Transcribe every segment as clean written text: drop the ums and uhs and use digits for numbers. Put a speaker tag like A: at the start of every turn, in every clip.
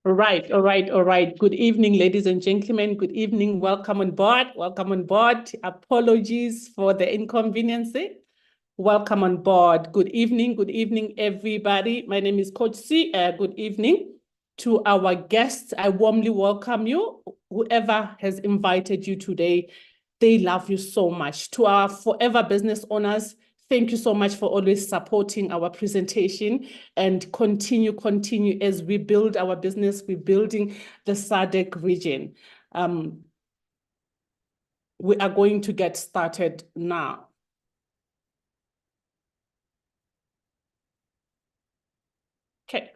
A: All right, all right, all right. Good evening, ladies and gentlemen. Good evening. Welcome on board. Welcome on board. Apologies for the inconvenience. Welcome on board. Good evening, everybody. My name is Coach C. Good evening to our guests. I warmly welcome you. Whoever has invited you today, they love you so much. To our forever business owners, thank you so much for always supporting our presentation and continue as we build our business. We're building the SADC region. We are going to get started now. Okay.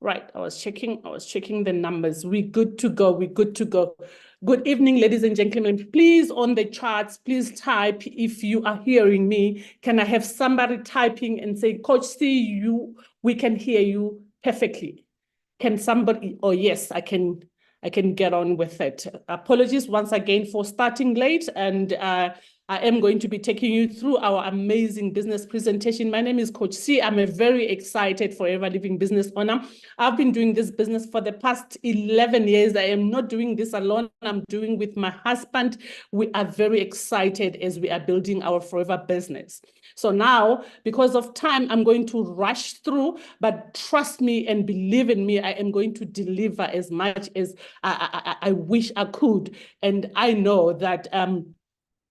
A: Right, I was checking the numbers. We're good to go. Good evening, ladies and gentlemen. Please, on the charts, please type if you are hearing me. Can I have somebody typing and say, Coach C, we can hear you perfectly. Can somebody, oh yes, I can get on with it. Apologies once again for starting late, and I am going to be taking you through our amazing business presentation. My name is Coach C. I'm a very excited forever living business owner. I've been doing this business for the past 11 years. I am not doing this alone. I'm doing with my husband. We are very excited as we are building our forever business. So now, because of time, I'm going to rush through, but trust me and believe in me, I am going to deliver as much as I wish I could. And I know that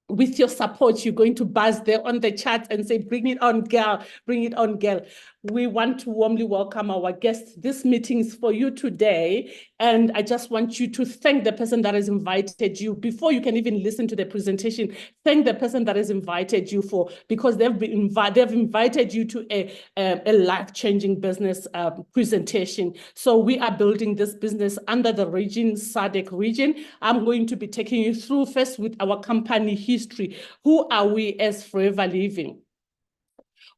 A: with your support, you're going to buzz there on the chat and say, bring it on, girl, bring it on, girl. We want to warmly welcome our guests. This meeting is for you today. And I just want you to thank the person that has invited you. Before you can even listen to the presentation, thank the person that has invited you because they've invited you to a life-changing business presentation. So we are building this business under the region, SADC region. I'm going to be taking you through first with our company history. Who are we as Forever Living?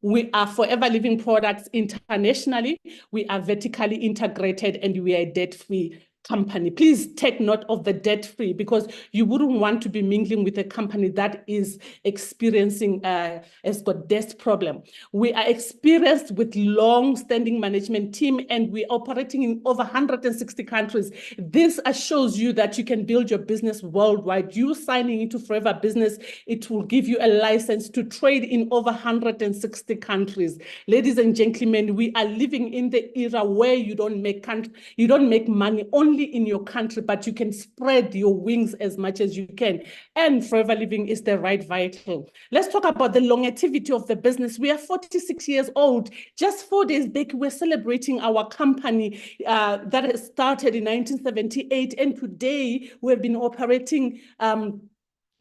A: We are Forever Living Products internationally. We are vertically integrated and we are a debt-free company. Please take note of the debt-free because you wouldn't want to be mingling with a company that is experiencing, has got debt problem. We are experienced with long-standing management team and we're operating in over 160 countries. This assures you that you can build your business worldwide. You signing into Forever Business, it will give you a license to trade in over 160 countries. Ladies and gentlemen, we are living in the era where you don't make money only in your country, but you can spread your wings as much as you can. And Forever Living is the right vehicle. Let's talk about the longevity of the business. We are 46 years old. Just 4 days back, we're celebrating our company that has started in 1978. And today we've been operating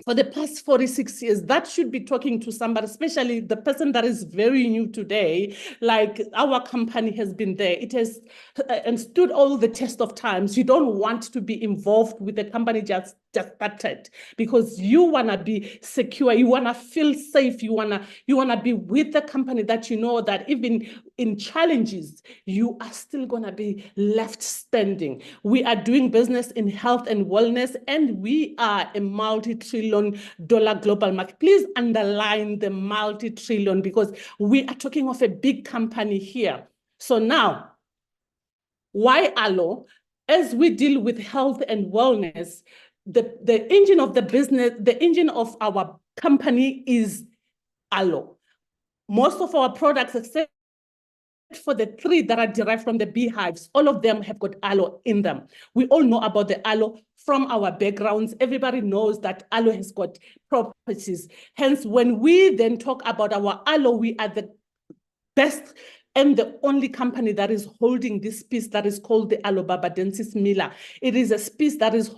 A: for the past 46 years. That should be talking to somebody, especially the person that is very new today. Like, our company has been there. It has and stood all the test of times. You don't want to be involved with the company just started because you want to be secure. You want to feel safe. You want to be with the company that you know that even in challenges, you are still going to be left standing. We are doing business in health and wellness, and we are a multi-trillion-dollar global market. Please underline the multi-trillion because we are talking of a big company here. So now, why Aloe? As we deal with health and wellness, the engine of the business, the engine of our company is Aloe. Most of our products, except for the 3 that are derived from the beehives, all of them have got aloe in them. We all know about the aloe from our backgrounds. Everybody knows that aloe has got properties. Hence, when we then talk about our aloe, we are the best and the only company that is holding this species that is called the Alobabadensis miller. It is a species that is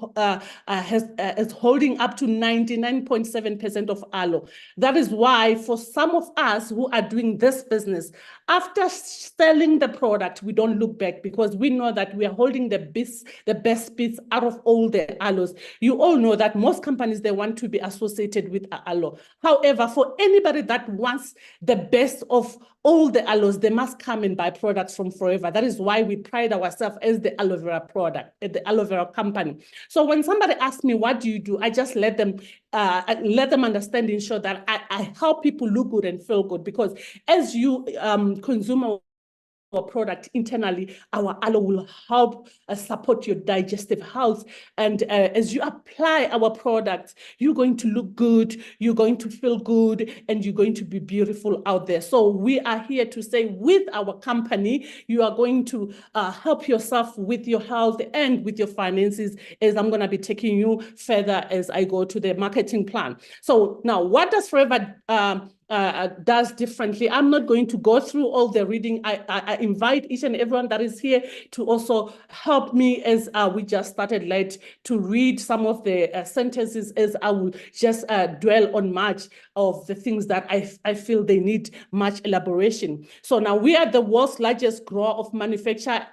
A: holding up to 99.7% of aloe. That is why for some of us who are doing this business, after selling the product, we don't look back because we know that we are holding the best species out of all the aloes. You all know that most companies, they want to be associated with aloe. However, for anybody that wants the best of all the aloes, they must come and buy products from Forever. That is why we pride ourselves as the aloe vera product, the aloe vera company. So when somebody asks me, what do you do? I just let them understand, ensure that I help people look good and feel good, because as you consume our product internally, our aloe will help support your digestive health. And as you apply our products, you're going to look good, you're going to feel good, and you're going to be beautiful out there. So we are here to say, with our company, you are going to help yourself with your health and with your finances, as I'm going to be taking you further as I go to the marketing plan. So now, what does Forever does differently? I'm not going to go through all the reading. I invite each and everyone that is here to also help me as we just started late to read some of the sentences, as I will just dwell on much of the things that I feel they need much elaboration. So now, we are the world's largest grower of manufacture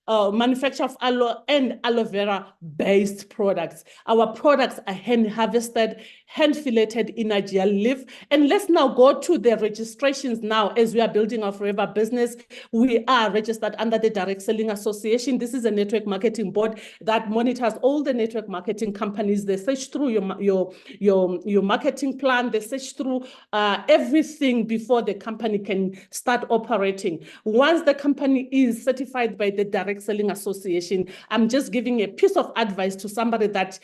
A: of aloe and aloe vera based products. Our products are hand harvested, hand filleted in a gel leaf. And let's now go to the registrations now. As we are building our Forever business, we are registered under the Direct Selling Association. This is a network marketing board that monitors all the network marketing companies. They search through your marketing plan. They search through everything before the company can start operating. Once the company is certified by the Direct Selling Association, I'm just giving a piece of advice to somebody that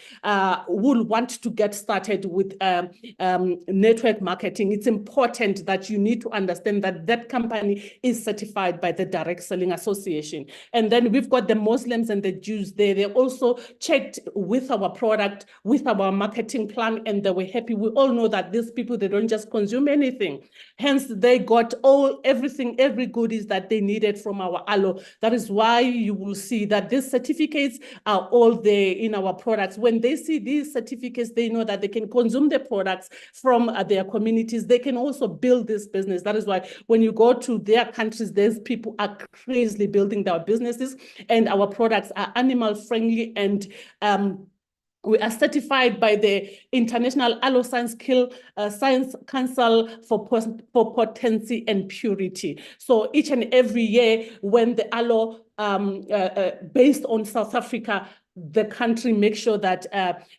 A: will want to get started with network marketing. It's important that you need to understand that that company is certified by the Direct Selling Association. And then we've got the Muslims and the Jews there. They also checked with our product, with our marketing plan, and they were happy. We all know that these people, they don't just consume anything. Hence, they got everything, every goodies that they needed from our aloe. That is why you will see that these certificates are all there in our products. When they see these certificates, they know that they can consume the products from their communities. They can also build this business. That is why when you go to their countries, there's people are crazily building their businesses, and our products are animal friendly, and we are certified by the International Aloe Science Council for potency and purity. So each and every year, when the aloe based on South Africa, the country makes sure that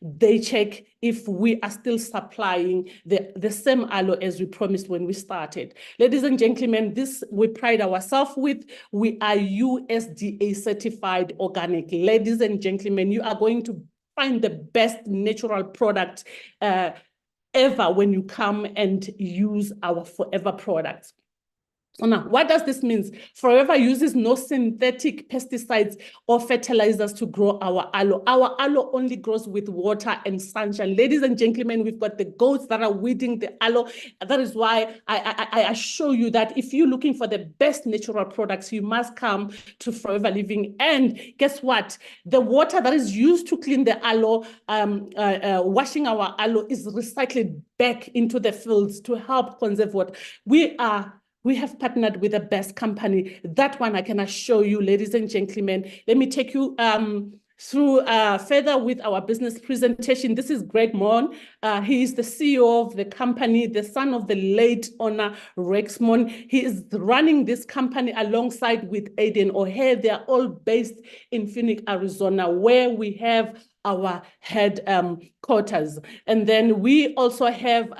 A: they check if we are still supplying the same aloe as we promised when we started. Ladies and gentlemen, this we pride ourselves with. We are USDA certified organic. Ladies and gentlemen, you are going to find the best natural product ever when you come and use our Forever products. So now, what does this mean? Forever uses no synthetic pesticides or fertilizers to grow our aloe. Our aloe only grows with water and sunshine. Ladies and gentlemen, we've got the goats that are weeding the aloe. That is why I assure you that if you're looking for the best natural products, you must come to Forever Living. And guess what? The water that is used to clean the aloe, washing our aloe, is recycled back into the fields to help conserve water. We have partnered with the best company. That one I can assure you, ladies and gentlemen. Let me take you through further with our business presentation. This is Greg Mon. He is the CEO of the company, the son of the late owner, Rex Mon. He is running this company alongside with Aiden O'Hare. They are all based in Phoenix, Arizona, where we have our headquarters. And then we also have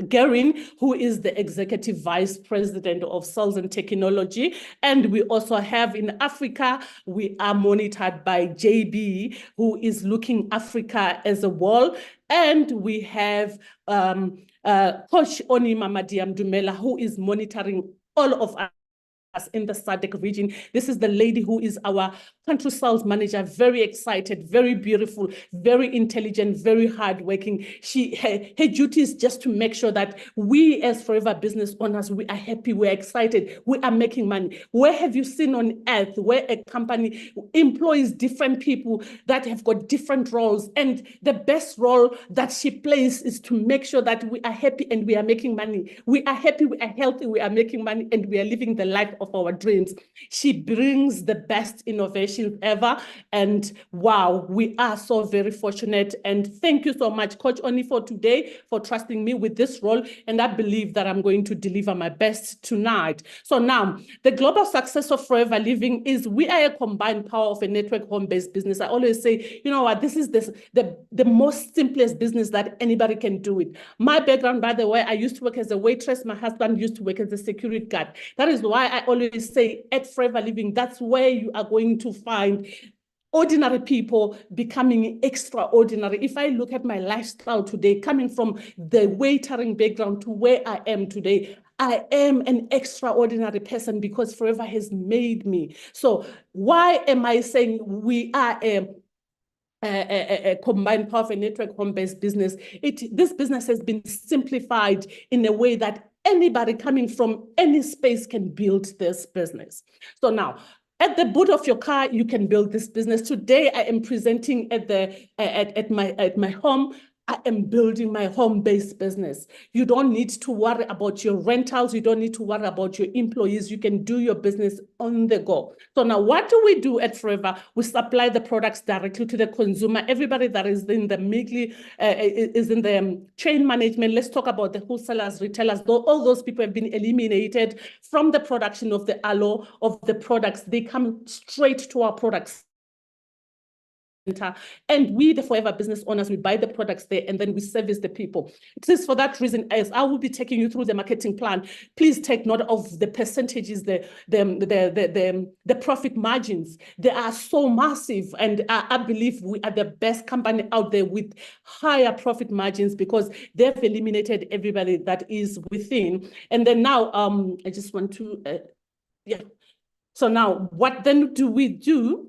A: Garin, who is the Executive Vice President of Sales and Technology. And we also have in Africa, we are monitored by JB, who is looking Africa as a whole. And we have Coach Oni Mamadiam Dumela, who is monitoring all of us in the SADC region. This is the lady who is our country sales manager, very excited, very beautiful, very intelligent, very hardworking. Her duty is just to make sure that we as Forever business owners, we are happy, we're excited, we are making money. Where have you seen on earth where a company employs different people that have got different roles, and the best role that she plays is to make sure that we are happy and we are making money. We are happy, we are healthy, we are making money, and we are living the life of our dreams. She brings the best innovations ever. And wow, we are so very fortunate. And thank you so much, Coach Oni, for today, for trusting me with this role. And I believe that I'm going to deliver my best tonight. So now, the global success of Forever Living is we are a combined power of a network home-based business. I always say, you know what, this is the most simplest business that anybody can do it. My background, by the way, I used to work as a waitress. My husband used to work as a security guard. That is why I always say at Forever Living, that's where you are going to find ordinary people becoming extraordinary. If I look at my lifestyle today, coming from the waitering background to where I am today, I am an extraordinary person because Forever has made me. So why am I saying we are a combined power of a network home-based business? This business has been simplified in a way that anybody coming from any space can build this business. So now, at the boot of your car, you can build this business. Today, I am presenting at my home. I am building my home-based business. You don't need to worry about your rentals. You don't need to worry about your employees. You can do your business on the go. So now what do we do at Forever? We supply the products directly to the consumer. Everybody that is in the is in the chain management. Let's talk about the wholesalers, retailers. All those people have been eliminated from the production of the aloe of the products. They come straight to our products. And we, the Forever business owners, we buy the products there and then we service the people. It is for that reason, as I will be taking you through the marketing plan, please take note of the percentages, the profit margins. They are so massive, and I believe we are the best company out there with higher profit margins because they've eliminated everybody that is within. And then now, I just want to, So now, what then do we do?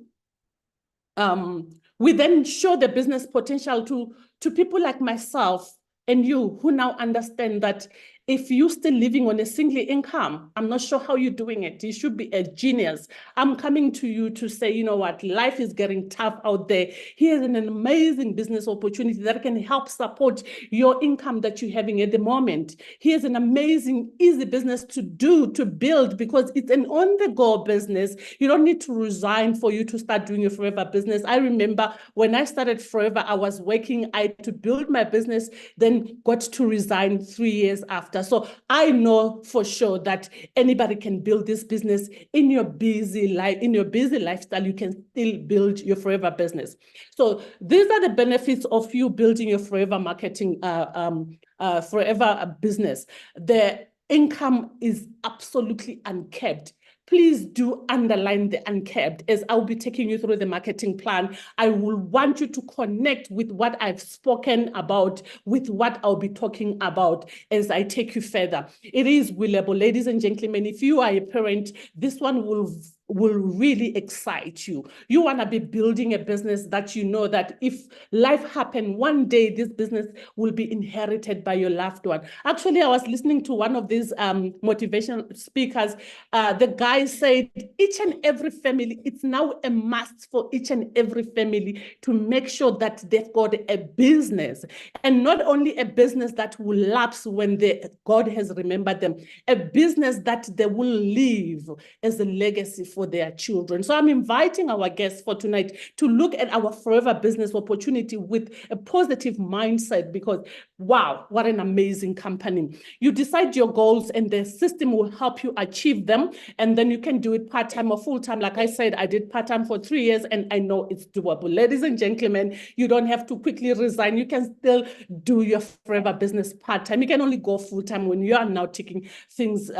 A: We then show the business potential to people like myself and you who now understand that if you're still living on a single income, I'm not sure how you're doing it. You should be a genius. I'm coming to you to say, you know what, life is getting tough out there. Here's an amazing business opportunity that can help support your income that you're having at the moment. Here's an amazing, easy business to build, because it's an on-the-go business. You don't need to resign for you to start doing your Forever business. I remember when I started Forever, I was working, I had to build my business, then got to resign 3 years after. So I know for sure that anybody can build this business in your busy life, in your busy lifestyle. You can still build your Forever business. So these are the benefits of you building your Forever marketing, Forever business. The income is absolutely uncapped. Please do underline the uncapped as I'll be taking you through the marketing plan. I will want you to connect with what I've spoken about, with what I'll be talking about as I take you further. It is willable. Ladies and gentlemen, if you are a parent, this one will really excite you. You want to be building a business that you know that if life happens, one day this business will be inherited by your loved one. Actually, I was listening to one of these motivational speakers. The guy said each and every family, it's now a must for each and every family to make sure that they've got a business, and not only a business that will lapse when God has remembered them, a business that they will leave as a legacy for their children. So I'm inviting our guests for tonight to look at our Forever business opportunity with a positive mindset, because wow, what an amazing company. You decide your goals and the system will help you achieve them, and then you can do it part-time or full-time. Like I said, I did part-time for 3 years and I know it's doable. Ladies and gentlemen, you don't have to quickly resign. You can still do your Forever business part-time. You can only go full-time when you are now taking things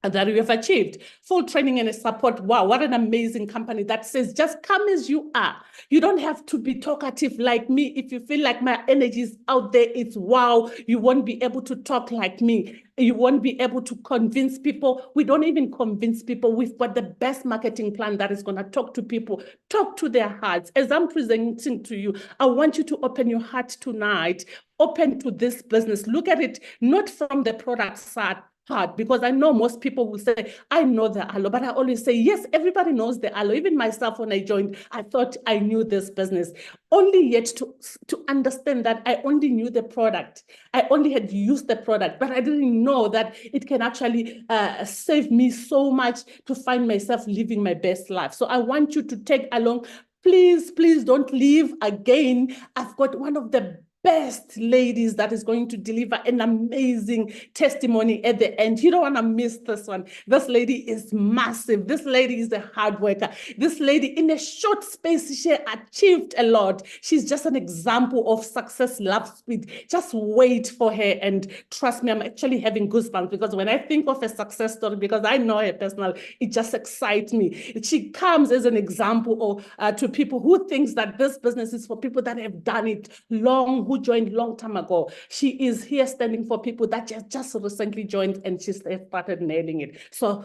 A: that you have achieved. Full training and support. Wow, what an amazing company that says, just come as you are. You don't have to be talkative like me. If you feel like my energy is out there, it's wow. You won't be able to talk like me. You won't be able to convince people. We don't even convince people. We've got the best marketing plan that is going to talk to people, talk to their hearts. As I'm presenting to you, I want you to open your heart tonight, open to this business. Look at it, not from the product side, hard because I know most people will say, I know the aloe, but I always say, yes, everybody knows the aloe. Even myself, when I joined, I thought I knew this business. Only yet to understand that I only knew the product. I only had used the product, but I didn't know that it can actually save me so much to find myself living my best life. So I want you to take along. Please, please don't leave again. I've got one of the best ladies that is going to deliver an amazing testimony at the end. You don't want to miss this one. This lady is massive. This lady is a hard worker. This lady, in a short space, she achieved a lot. She's just an example of success, love, speed. Just wait for her, and trust me, I'm actually having goosebumps because when I think of a success story, because I know her personally, it just excites me. She comes as an example to people who thinks that this business is for people that have done it long, who joined long time ago. She is here standing for people that just recently joined and she started nailing it. So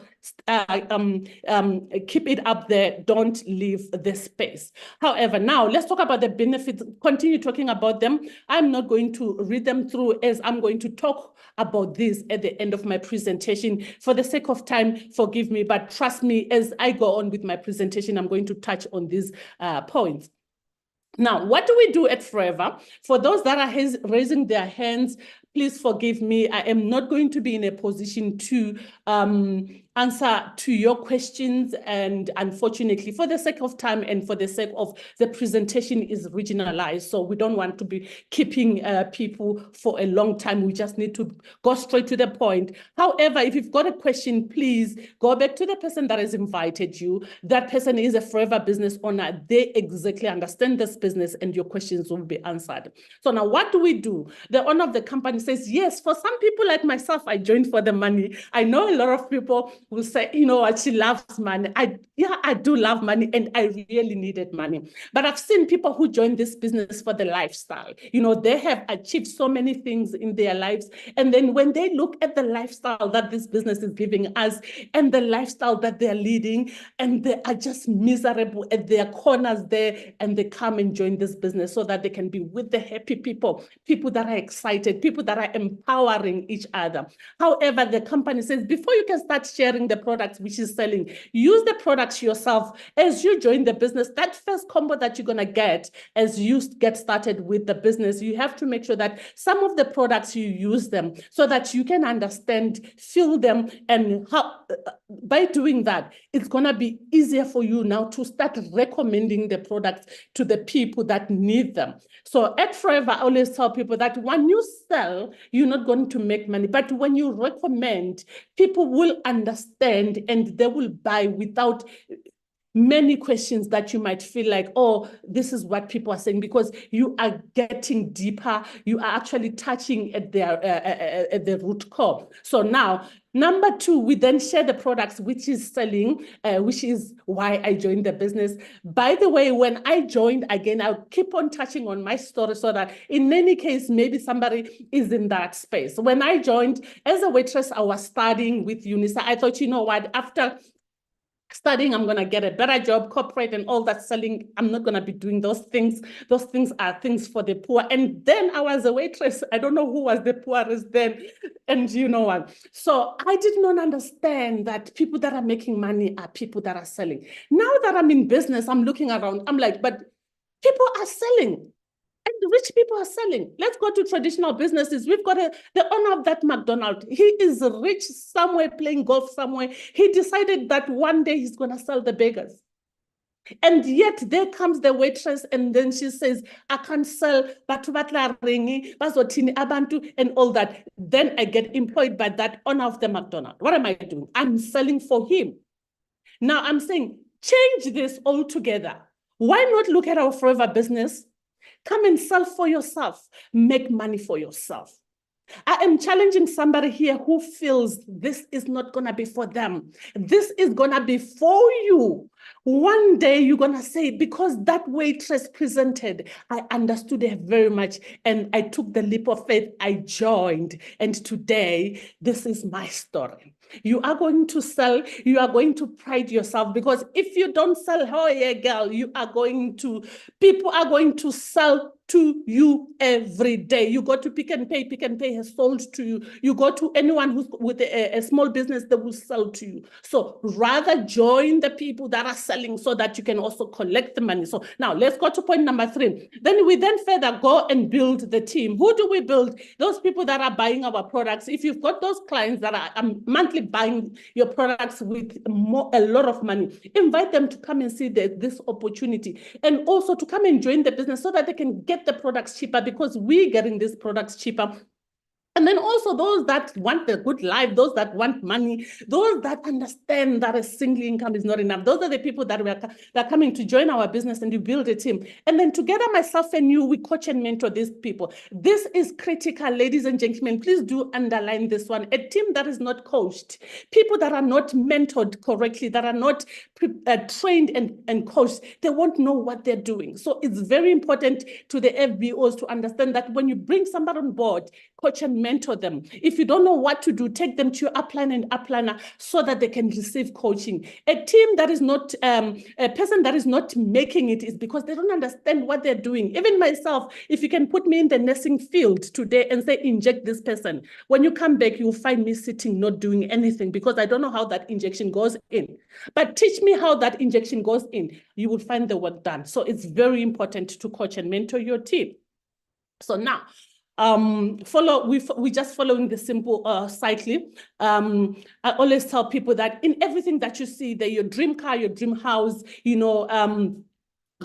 A: keep it up there. Don't leave this space. However, now let's talk about the benefits. Continue talking about them. I'm not going to read them through, as I'm going to talk about this at the end of my presentation. For the sake of time, forgive me, but trust me, as I go on with my presentation, I'm going to touch on these points. Now, what do we do at Forever? For those that are raising their hands, please forgive me. I am not going to be in a position to answer to your questions. And unfortunately, for the sake of time and for the sake of the presentation is regionalized. So we don't want to be keeping people for a long time. We just need to go straight to the point. However, if you've got a question, please go back to the person that has invited you. That person is a Forever business owner. They exactly understand this business and your questions will be answered. So now what do? The owner of the company says, yes, for some people like myself, I joined for the money. I know a lot of people will say, you know what, she loves money. I do love money and I really needed money. But I've seen people who join this business for the lifestyle. You know, they have achieved so many things in their lives. And then when they look at the lifestyle that this business is giving us and the lifestyle that they're leading, and they are just miserable at their corners there, and they come and join this business so that they can be with the happy people, people that are excited, people that are empowering each other. However, the company says, before you can start sharing the products which is selling, use the products yourself. As you join the business, that first combo that you're going to get as you get started with the business, you have to make sure that some of the products you use them so that you can understand, feel them, and how by doing that, it's going to be easier for you now to start recommending the products to the people that need them. So at Forever, I always tell people that when you sell, you're not going to make money. But when you recommend, people will understand and they will buy without many questions that you might feel like, oh, this is what people are saying, because you are getting deeper. You are actually touching at the root core. So now, number two, we then share the products which is selling, which is why I joined the business. By the way, when I joined, again, I'll keep on touching on my story so that in any case, maybe somebody is in that space. When I joined as a waitress, I was studying with UNISA. I thought, you know what, after studying, I'm going to get a better job, corporate and all that selling. I'm not going to be doing those things. Those things are things for the poor. And then I was a waitress. I don't know who was the poorest then. And you know what? So I did not understand that people that are making money are people that are selling. Now that I'm in business, I'm looking around. I'm like, but people are selling. And rich people are selling. Let's go to traditional businesses. We've got the owner of that McDonald's. He is rich somewhere, playing golf somewhere. He decided that one day he's going to sell the beggars. And yet there comes the waitress and then she says, I can't sell, batu batla ringi, bazotini abantu, and all that. Then I get employed by that owner of the McDonald's. What am I doing? I'm selling for him. Now I'm saying, change this altogether. Why not look at our Forever business? Come and sell for yourself. Make money for yourself. I am challenging somebody here who feels this is not going to be for them. This is going to be for you. One day you're going to say, because that waitress presented, I understood her very much and I took the leap of faith. I joined. And today, this is my story. You are going to sell, you are going to pride yourself, because if you don't sell, oh yeah, girl, people are going to sell to you every day. You go to Pick and Pay. Pick and Pay has sold to you. You go to anyone who's with a small business, they will sell to you. So rather join the people that are selling so that you can also collect the money. So now let's go to point number 3. Then we further go and build the team. Who do we build? Those people that are buying our products. If you've got those clients that are monthly buying your products with a lot of money, invite them to come and see this opportunity, and also to come and join the business so that they can get the products cheaper, because we're getting these products cheaper. And then also those that want a good life, those that want money, those that understand that a single income is not enough. Those are the people that are coming to join our business, and you build a team. And then together, myself and you, we coach and mentor these people. This is critical, ladies and gentlemen. Please do underline this one. A team that is not coached, people that are not mentored correctly, that are not trained and coached, they won't know what they're doing. So it's very important to the FBOs to understand that when you bring somebody on board, coach and mentor them. If you don't know what to do, take them to your upline and upliner so that they can receive coaching. A team that is not, a person that is not making it is because they don't understand what they're doing. Even myself, if you can put me in the nursing field today and say, inject this person, when you come back, you'll find me sitting, not doing anything, because I don't know how that injection goes in. But teach me how that injection goes in. You will find the work done. So it's very important to coach and mentor your team. So now, we just following the simple cycle. I always tell people that in everything that you see, that your dream car, your dream house,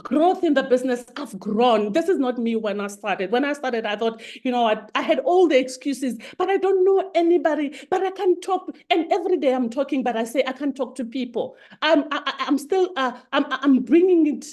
A: growth in the business, I've grown. This is not me when I started. When I started, I thought, I had all the excuses, but I don't know anybody, but I can talk. And every day I'm talking, but I say I can't talk to people. I'm still, I'm bringing it,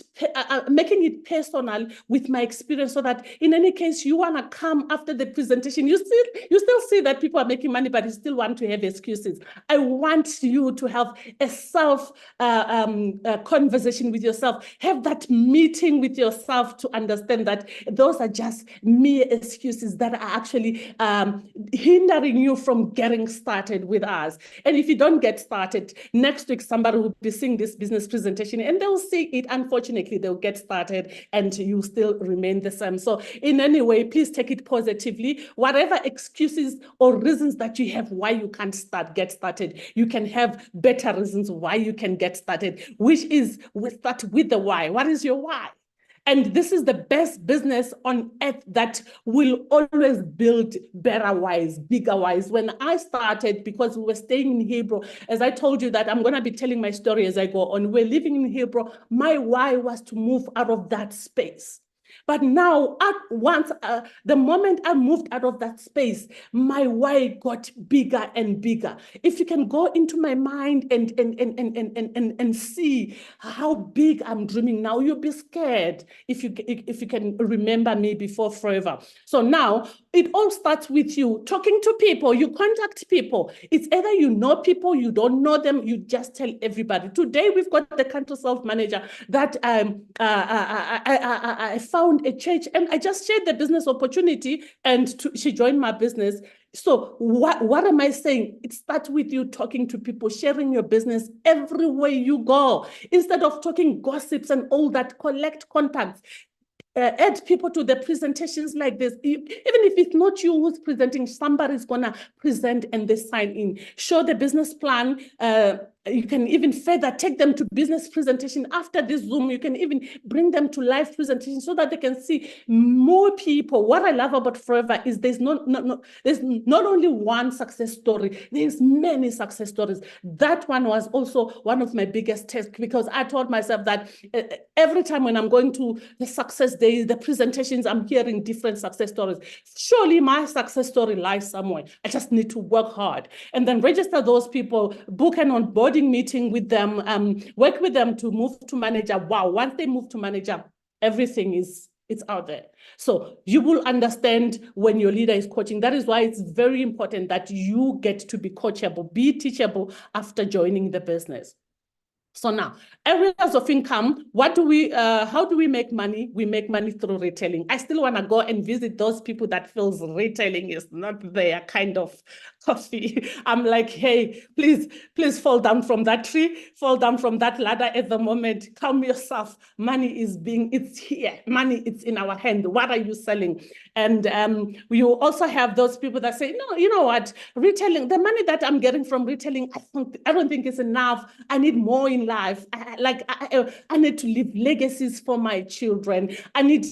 A: making it personal with my experience, so that in any case you want to come after the presentation, you still see that people are making money, but you still want to have excuses. I want you to have a self conversation with yourself. Have that meeting with yourself to understand that those are just mere excuses that are actually hindering you from getting started with us. And if you don't get started, next week somebody will be seeing this business presentation and they'll see it. Unfortunately, they'll get started and you still remain the same. So in any way, please take it positively. Whatever excuses or reasons that you have why you can't get started, you can have better reasons why you can get started, which is we start with the why. What is your why? And this is the best business on earth that will always build better whys, bigger whys. When I started, because we were staying in Hebrew, as I told you that I'm going to be telling my story as I go on, we're living in Hebrew. My why was to move out of that space. But now, the moment I moved out of that space, my why got bigger and bigger. If you can go into my mind and see how big I'm dreaming now, you'll be scared if you can remember me before forever. So now it all starts with you talking to people. You contact people. It's either you know people, you don't know them, you just tell everybody. Today we've got the country self manager that I found a church, and I just shared the business opportunity, and she joined my business. So what am I saying? It starts with you talking to people, sharing your business everywhere you go. Instead of talking gossips and all that, collect contacts. Add people to the presentations like this. Even if it's not you who's presenting, somebody's going to present and they sign in. Show the business plan. You can even further take them to business presentation after this Zoom. You can even bring them to live presentation so that they can see more people. What I love about Forever is there's not only one success story, there's many success stories. That one was also one of my biggest tests, because I told myself that every time when I'm going to the success days, the presentations, I'm hearing different success stories. Surely my success story lies somewhere. I just need to work hard and then register those people, book an onboarding meeting with them, work with them to move to manager. Wow, once they move to manager, everything it's out there. So you will understand when your leader is coaching. That is why it's very important that you get to be coachable, be teachable after joining the business. So now, areas of income, how do we make money? We make money through retailing. I still want to go and visit those people that feels retailing is not their kind of coffee. I'm like, hey, please fall down from that tree, fall down from that ladder at the moment. Calm yourself. It's here. Money, it's in our hand. What are you selling? And we also have those people that say, no, you know what? Retailing, the money that I'm getting from retailing, I don't think it's enough. I need more in life. I need to leave legacies for my children. I need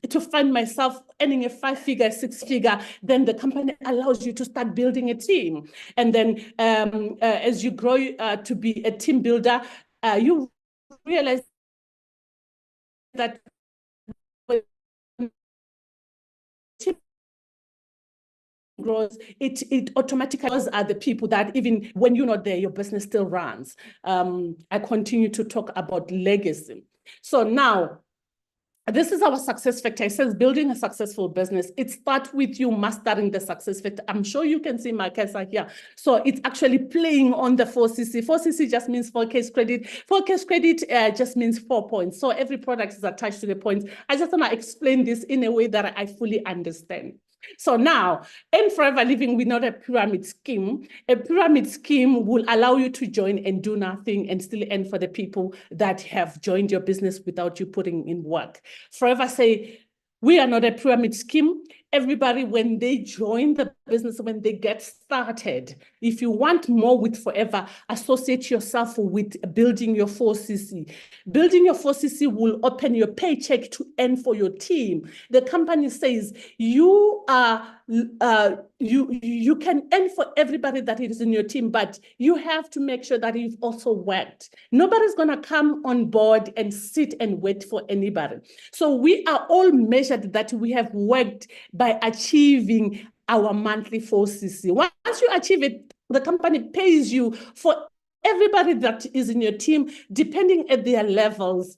A: to find myself earning a 5-figure, 6-figure. Then the company allows you to start building a team. And then as you grow to be a team builder, you realize that team grows, it automatically, those are the people that even when you're not there, your business still runs. I continue to talk about legacy. So now, this is our success factor. It says building a successful business. It starts with you mastering the success factor. I'm sure you can see my cursor here. So it's actually playing on the 4CC. 4CC just means 4 case credit. 4 case credit just means 4 points. So every product is attached to the points. I just want to explain this in a way that I fully understand. So now, in Forever Living, we're not a pyramid scheme. A pyramid scheme will allow you to join and do nothing and still earn for the people that have joined your business without you putting in work. Forever say, we are not a pyramid scheme. Everybody, when they join the business, when they get started, if you want more with Forever, associate yourself with building your 4CC. Building your 4CC will open your paycheck to earn for your team. The company says you can earn for everybody that is in your team, but you have to make sure that you've also worked. Nobody's going to come on board and sit and wait for anybody. So we are all measured that we have worked by achieving our monthly 4CC. Once you achieve it, the company pays you for everybody that is in your team, depending at their levels,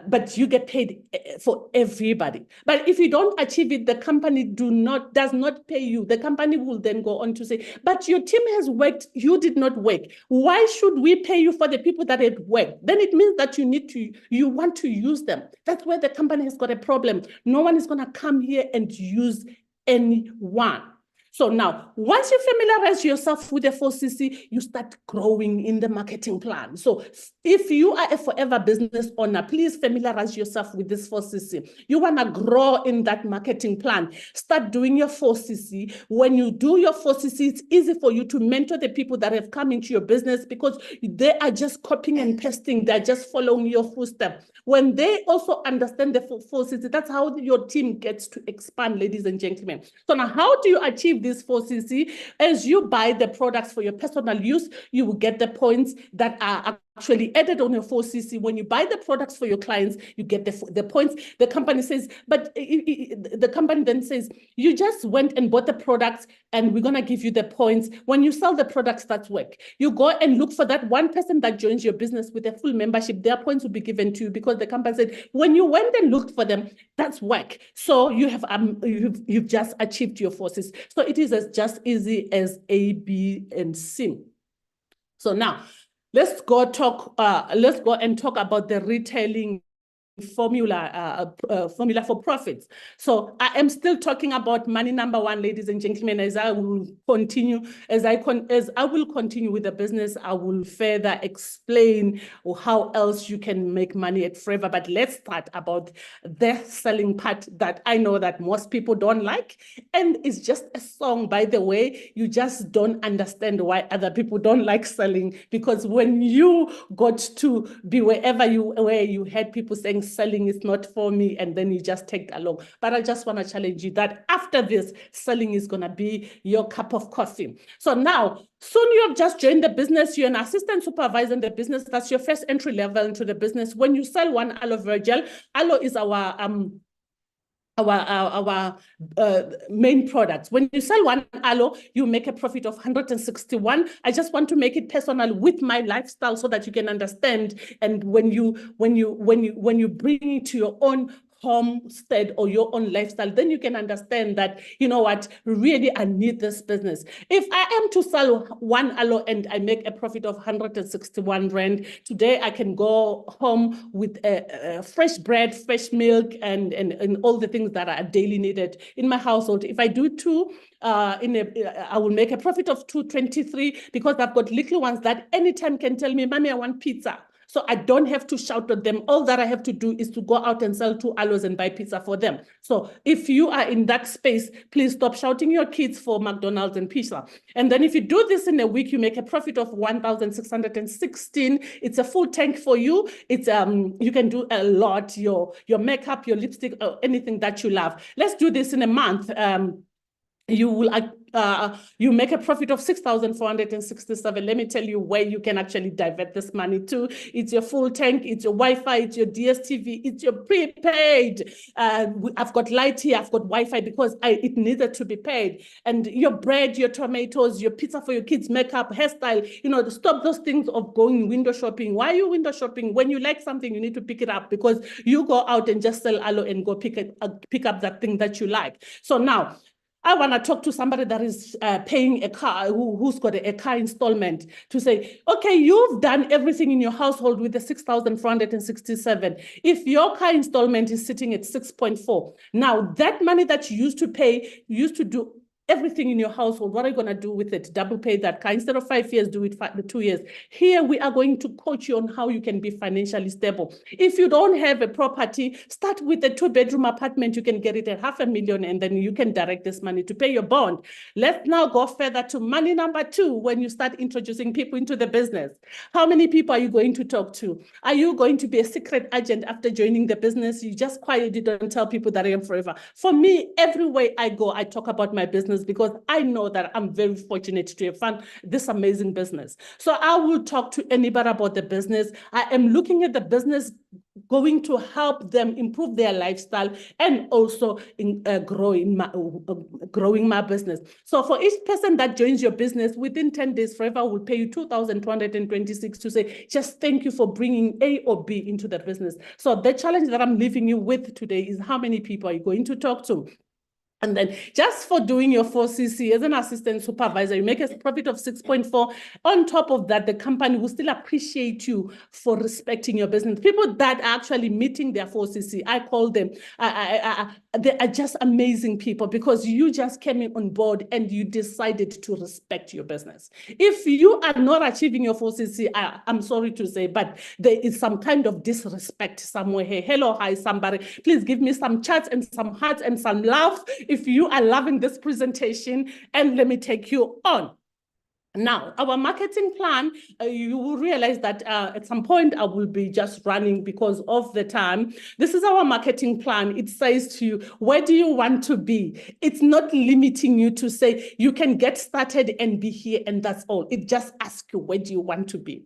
A: but you get paid for everybody. But if you don't achieve it, the company does not pay you. The company will then go on to say, but your team has worked, you did not work. Why should we pay you for the people that had worked? Then it means that you want to use them. That's where the company has got a problem. No one is going to come here and use anyone. So now, once you familiarize yourself with the 4CC, you start growing in the marketing plan. So if you are a Forever business owner, please familiarize yourself with this 4CC. You want to grow in that marketing plan. Start doing your 4CC. When you do your 4CC, it's easy for you to mentor the people that have come into your business because they are just copying and pasting. They're just following your footsteps. When they also understand the 4CC, that's how your team gets to expand, ladies and gentlemen. So now, how do you achieve this 4CC? As you buy the products for your personal use, you will get the points that are actually added on your 4CC. When you buy the products for your clients, you get the points. The company says, but the company then says, you just went and bought the products and we're going to give you the points. When you sell the products, that's work. You go and look for that one person that joins your business with a full membership, their points will be given to you because the company said, when you went and looked for them, that's work. So you have you've just achieved your 4CC. So it is as just easy as A, B, and C. So now, let's go and talk about the retailing formula for profits. So I am still talking about money number one, ladies and gentlemen. As I will continue with the business, I will further explain how else you can make money at Forever. But let's start about the selling part that I know that most people don't like, and it's just a song, by the way. You just don't understand why other people don't like selling, because when you got to be where you had people saying selling is not for me, and then you just take along. But I just want to challenge you that after this, selling is going to be your cup of coffee. So now, soon you have just joined the business, you're an assistant supervisor in the business. That's your first entry level into the business. When you sell one aloe vera gel, aloe is our main products. When you sell one aloe, you make a profit of 161. I just want to make it personal with my lifestyle so that you can understand. And when you bring it to your own homestead or your own lifestyle, then you can understand that, you know what, really I need this business. If I am to sell one aloe and I make a profit of 161 rand, today I can go home with fresh bread, fresh milk, and all the things that are daily needed in my household. If I do two, I will make a profit of 223 because I've got little ones that anytime can tell me, Mommy, I want pizza. So I don't have to shout at them. All that I have to do is to go out and sell 2 aloes and buy pizza for them. So if you are in that space, please stop shouting your kids for McDonald's and pizza. And then if you do this in a week, you make a profit of 1,616. It's a full tank for you. It's you can do a lot, your makeup, your lipstick, or anything that you love. Let's do this in a month. You will you make a profit of 6,467. Let me tell you where you can actually divert this money to. It's your full tank, it's your Wi-Fi, it's your DSTV, it's your prepaid. I've got light here, I've got Wi-Fi because it needed to be paid. And your bread, your tomatoes, your pizza for your kids, makeup, hairstyle, you know, stop those things of going window shopping. Why are you window shopping? When you like something, you need to pick it up because you go out and just sell aloe and go pick up that thing that you like. So now, I want to talk to somebody that is paying a car, who's got a car installment, to say, okay, you've done everything in your household with the 6,467. If your car installment is sitting at 6.4, now that money that you used to pay, you used to do everything in your household, what are you going to do with it? Double pay that car. Instead of 5 years, do it 2 years. Here, we are going to coach you on how you can be financially stable. If you don't have a property, start with a 2-bedroom apartment. You can get it at 500,000, and then you can direct this money to pay your bond. Let's now go further to money number 2 when you start introducing people into the business. How many people are you going to talk to? Are you going to be a secret agent after joining the business? You just quietly don't tell people that I am forever. For me, everywhere I go, I talk about my business because I know that I'm very fortunate to have found this amazing business. So I will talk to anybody about the business. I am looking at the business going to help them improve their lifestyle and also in growing my business. So for each person that joins your business, within 10 days, Forever will pay you 2,226 to say, just thank you for bringing A or B into the business. So the challenge that I'm leaving you with today is how many people are you going to talk to? And then just for doing your 4CC as an assistant supervisor, you make a profit of 6.4. On top of that, the company will still appreciate you for respecting your business. People that are actually meeting their 4CC, I call them, they are just amazing people because you just came in on board and you decided to respect your business. If you are not achieving your 4CC, I'm sorry to say, but there is some kind of disrespect somewhere here. Hello, hi, somebody. Please give me some chats and some hearts and some love if you are loving this presentation, and let me take you on. Now, our marketing plan, you will realize that at some point I will be just running because of the time. This is our marketing plan. It says to you, where do you want to be? It's not limiting you to say you can get started and be here and that's all. It just asks you, where do you want to be?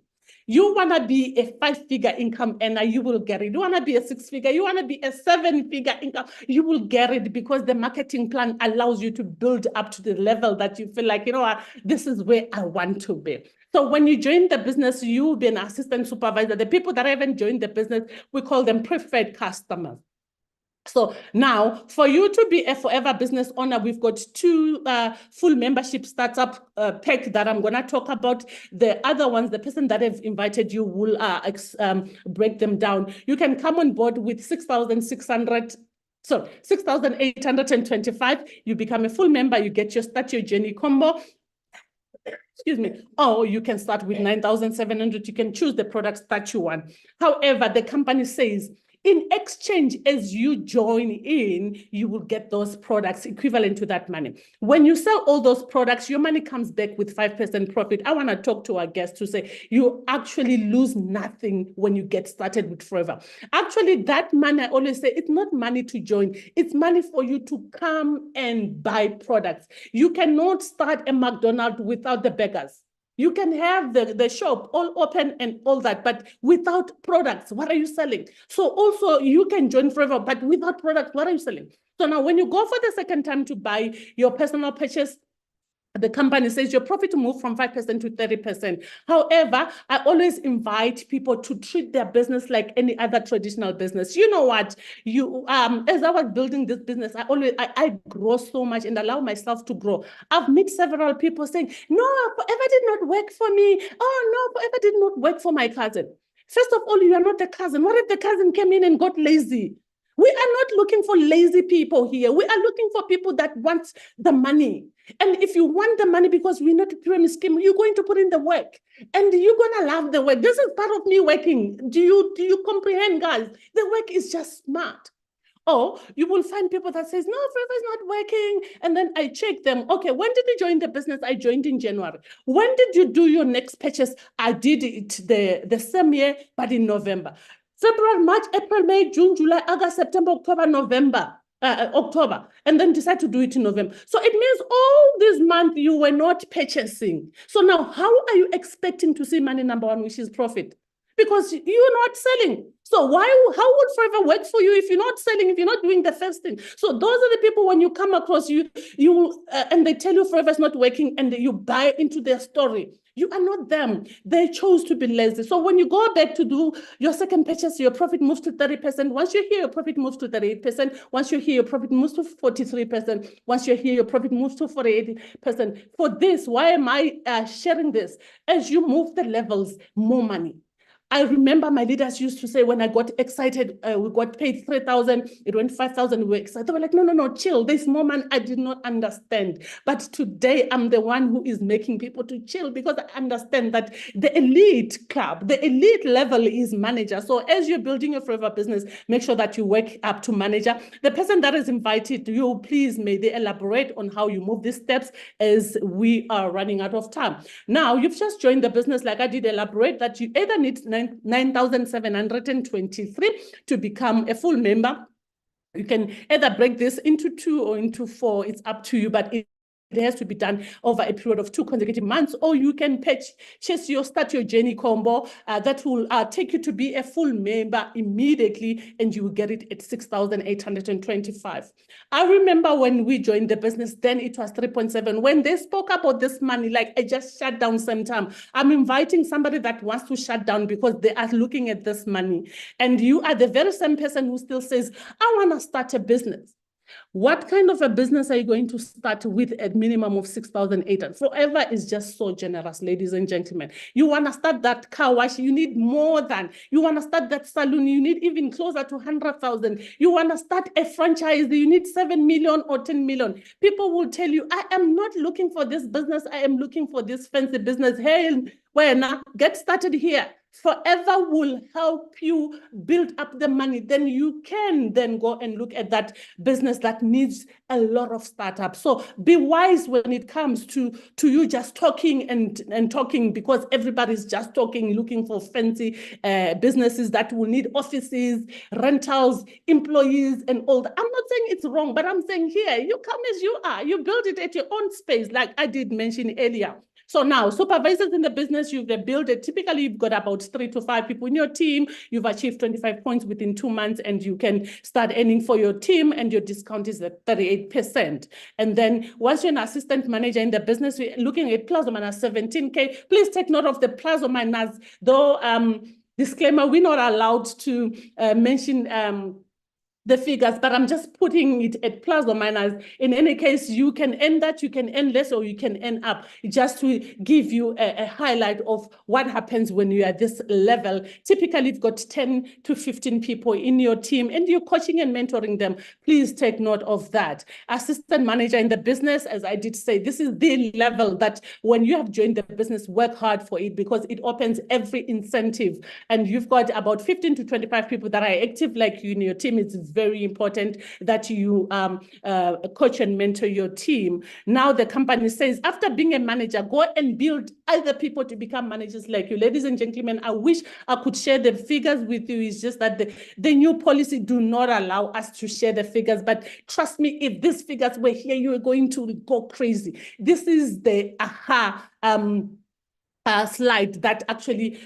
A: You want to be a 5-figure income earner, you will get it. You want to be a 6-figure, you want to be a 7-figure income, you will get it because the marketing plan allows you to build up to the level that you feel like, you know what, this is where I want to be. So when you join the business, you will be an assistant supervisor. The people that haven't joined the business, we call them preferred customers. So now, for you to be a forever business owner, we've got 2 full membership startup pack that I'm going to talk about. The other ones, the person that have invited you will break them down. You can come on board with 6,825. You become a full member. You get your Start Your Journey combo. Excuse me. Or you can start with 9,700. You can choose the products that you want. However, the company says, in exchange, as you join in, you will get those products equivalent to that money. When you sell all those products, your money comes back with 5% profit. I want to talk to our guests to say you actually lose nothing when you get started with Forever. Actually, that money, I always say, it's not money to join. It's money for you to come and buy products. You cannot start a McDonald's without the beggars. You can have the shop all open and all that, but without products, what are you selling? So also you can join Forever, but without products, what are you selling? So now when you go for the second time to buy your personal purchase, the company says your profit will move from 5% to 30%. However, I always invite people to treat their business like any other traditional business. You know what? As I was building this business, I grow so much and allow myself to grow. I've met several people saying, no, Forever did not work for me. Oh, no, Forever did not work for my cousin. First of all, you are not the cousin. What if the cousin came in and got lazy? We are not looking for lazy people here. We are looking for people that want the money. And if you want the money because we're not a pyramid scheme, you're going to put in the work and you're going to love the work. This is part of me working. Do you comprehend, guys? The work is just smart. Or you will find people that says, no, Forever is not working. And then I check them. Okay, when did you join the business? I joined in January. When did you do your next purchase? I did it the same year, but in November. February, March, April, May, June, July, August, September, October, November, October, and then decide to do it in November. So it means all this month you were not purchasing. So now how are you expecting to see money number one, which is profit? Because you're not selling. So how would Forever work for you if you're not selling, if you're not doing the first thing? So those are the people when you come across and they tell you Forever is not working and you buy into their story. You are not them. They chose to be lazy. So when you go back to do your second purchase, your profit moves to 30%. Once you hear your profit moves to 38%. Once you hear your profit moves to 43%. Once you hear your profit moves to 48%. For this, why am I sharing this? As you move the levels, more money. I remember my leaders used to say when I got excited, we got paid 3,000, it went 5,000, we were excited. They were like, no, chill. There's more money. I did not understand. But today I'm the one who is making people to chill because I understand that the elite club, the elite level is manager. So as you're building your Forever business, make sure that you work up to manager. The person that is invited you, please, may they elaborate on how you move these steps as we are running out of time. Now, you've just joined the business, like I did elaborate, that you either need 9,723 to become a full member. You can either break this into 2 or into 4. It's up to you, but it has to be done over a period of 2 consecutive months, or you can purchase your Start Your Journey combo that will take you to be a full member immediately, and you will get it at 6,825. I remember when we joined the business, then it was 3.7. When they spoke about this money, like I just shut down sometime. I'm inviting somebody that wants to shut down because they are looking at this money. And you are the very same person who still says, I want to start a business. What kind of a business are you going to start with at minimum of 6,800? Forever is just so generous, ladies and gentlemen. You want to start that car wash, you need more than. You want to start that salon, you need even closer to 100,000. You want to start a franchise, you need 7 million or 10 million. People will tell you, I am not looking for this business, I am looking for this fancy business. Hey, well, now get started here. Forever will help you build up the money. Then you can then go and look at that business that needs a lot of startups. So be wise when it comes to you just talking and talking, because everybody's just talking, looking for fancy businesses that will need offices, rentals, employees, and all that. I'm not saying it's wrong, but I'm saying here, you come as you are. You build it at your own space, like I did mention earlier. So now, supervisors in the business, you've built it. Typically, you've got about 3 to 5 people in your team. You've achieved 25 points within 2 months, and you can start earning for your team, and your discount is at 38%. And then once you're an assistant manager in the business, we're looking at plus or minus 17K. Please take note of the plus or minus, though, disclaimer, we're not allowed to mention the figures, but I'm just putting it at plus or minus. In any case, you can earn that, you can earn less, or you can earn up, just to give you a highlight of what happens when you are at this level. Typically, you've got 10 to 15 people in your team, and you're coaching and mentoring them. Please take note of that. Assistant manager in the business, as I did say, this is the level that when you have joined the business, work hard for it, because it opens every incentive. And you've got about 15 to 25 people that are active like you in your team. It's very important that you coach and mentor your team. Now the company says, after being a manager, go and build other people to become managers like you. Ladies and gentlemen, I wish I could share the figures with you. It's just that the new policy do not allow us to share the figures. But trust me, if these figures were here, you are going to go crazy. This is the aha slide that actually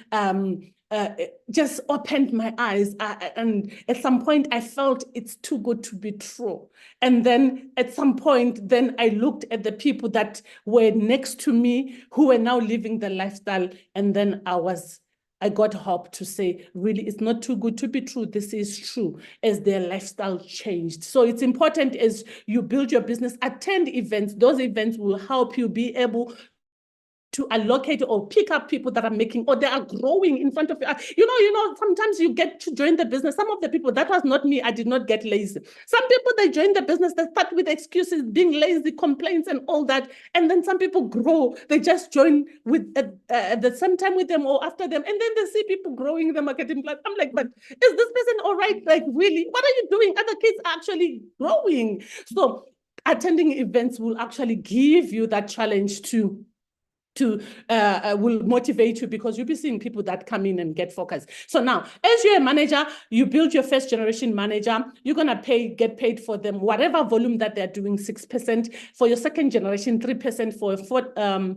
A: just opened my eyes. And at some point, I felt it's too good to be true. And then at some point, then I looked at the people that were next to me who were now living the lifestyle. And then I got hope to say, really, it's not too good to be true. This is true, as their lifestyle changed. So it's important as you build your business, attend events. Those events will help you be able to allocate or pick up people that are making, or they are growing in front of you. Sometimes you get to join the business. Some of the people, that was not me. I did not get lazy. Some people, they join the business, they start with excuses, being lazy, complaints and all that. And then some people grow. They just join with at the same time with them or after them. And then they see people growing in the marketing plan. I'm like, but is this person all right? Like, really, what are you doing? Other kids are actually growing. So attending events will actually give you that challenge will motivate you, because you'll be seeing people that come in and get focused. So now, as you're a manager, you build your first generation manager, you're going to get paid for them, whatever volume that they're doing, 6%. For your second generation, 3%. For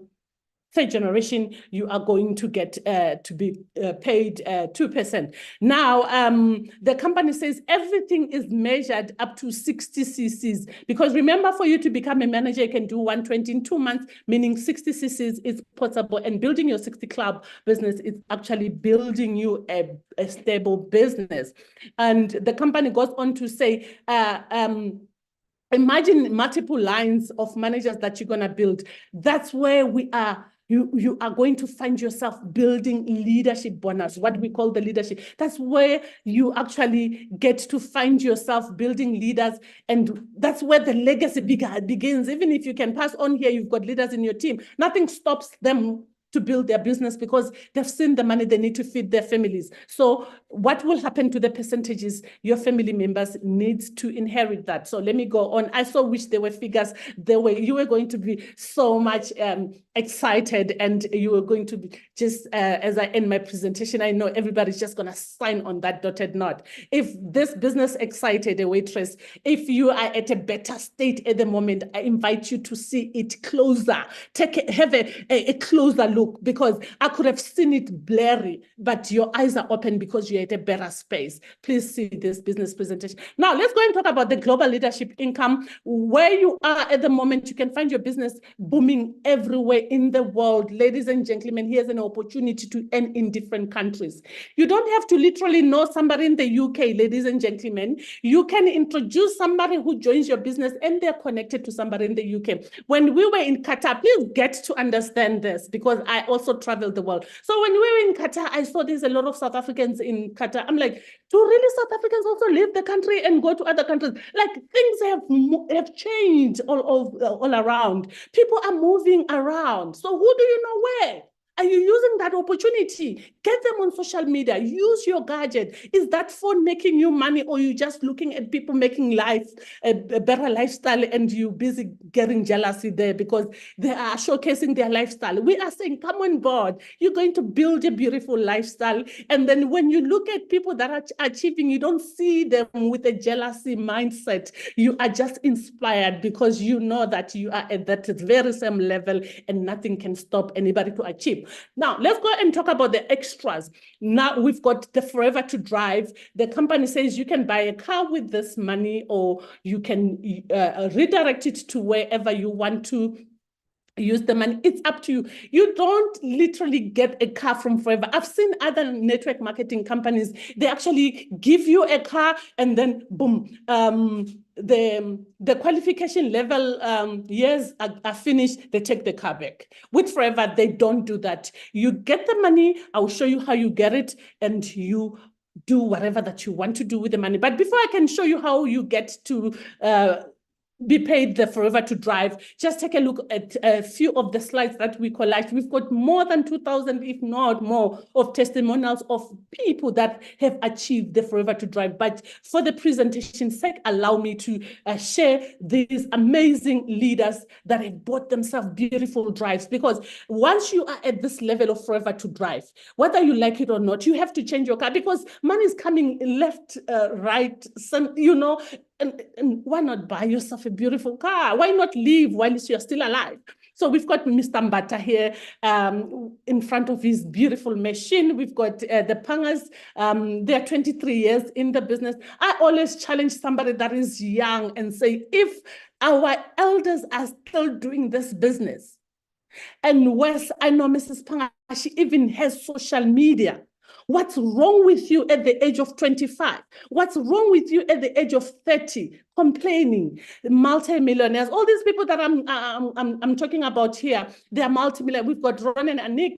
A: third generation, you are going to get to be paid 2%. Now, the company says everything is measured up to 60 cc's, because remember, for you to become a manager, you can do 120 in 2 months, meaning 60 cc's is possible. And building your 60 club business is actually building you a stable business. And the company goes on to say, imagine multiple lines of managers that you're going to build. That's where we are. You are going to find yourself building leadership bonus, what we call the leadership. That's where you actually get to find yourself building leaders. And that's where the legacy begins. Even if you can pass on here, you've got leaders in your team. Nothing stops them to build their business, because they've seen the money they need to feed their families. So what will happen to the percentages? Your family members need to inherit that. So let me go on. I so wish there were figures. You were going to be so much excited, and you were going to be just, as I end my presentation, I know everybody's just going to sign on that dotted knot. If this business excited a waitress, if you are at a better state at the moment, I invite you to see it closer. Have a closer look, because I could have seen it blurry, but your eyes are open because you're at a better space. Please see this business presentation. Now, let's go and talk about the global leadership income. Where you are at the moment, you can find your business booming everywhere in the world. Ladies and gentlemen, here's an opportunity to earn in different countries. You don't have to literally know somebody in the UK, ladies and gentlemen. You can introduce somebody who joins your business and they're connected to somebody in the UK. When we were in Qatar, please get to understand this, because I also traveled the world. So when we were in Qatar, I saw there's a lot of South Africans in Qatar. I'm like, do really South Africans also leave the country and go to other countries? Like, things have changed all around. People are moving around. So who do you know where? Are you using that opportunity? Get them on social media. Use your gadget. Is that phone making you money, or you just looking at people making life a better lifestyle, and you busy getting jealousy there because they are showcasing their lifestyle? We are saying, come on board. You're going to build a beautiful lifestyle. And then when you look at people that are achieving, you don't see them with a jealousy mindset. You are just inspired, because you know that you are at that very same level and nothing can stop anybody to achieve. Now, let's go and talk about the extras. Now, we've got the Forever to Drive. The company says you can buy a car with this money, or you can redirect it to wherever you want to use the money. It's up to you. You don't literally get a car from Forever. I've seen other network marketing companies, they actually give you a car and then boom, the qualification level years are finished, they take the car back. With Forever, they don't do that. You get the money, I'll show you how you get it, and you do whatever that you want to do with the money. But before I can show you how you get to be paid the Forever to Drive, just take a look at a few of the slides that we collect. We've got more than 2,000, if not more, of testimonials of people that have achieved the Forever to Drive. But for the presentation's sake, allow me to share these amazing leaders that have bought themselves beautiful drives. Because once you are at this level of Forever to Drive, whether you like it or not, you have to change your car, because money is coming left, right, some, and why not buy yourself a beautiful car? Why not live while you're still alive? So we've got Mr. Mbata here in front of his beautiful machine. We've got the Pangas. They're 23 years in the business. I always challenge somebody that is young and say, if our elders are still doing this business, and Wes, I know Mrs. Panga, she even has social media. What's wrong with you at the age of 25? What's wrong with you at the age of 30? Complaining, multi-millionaires, all these people that I'm talking about here, they are multi-millionaires. We've got Ron and Anik,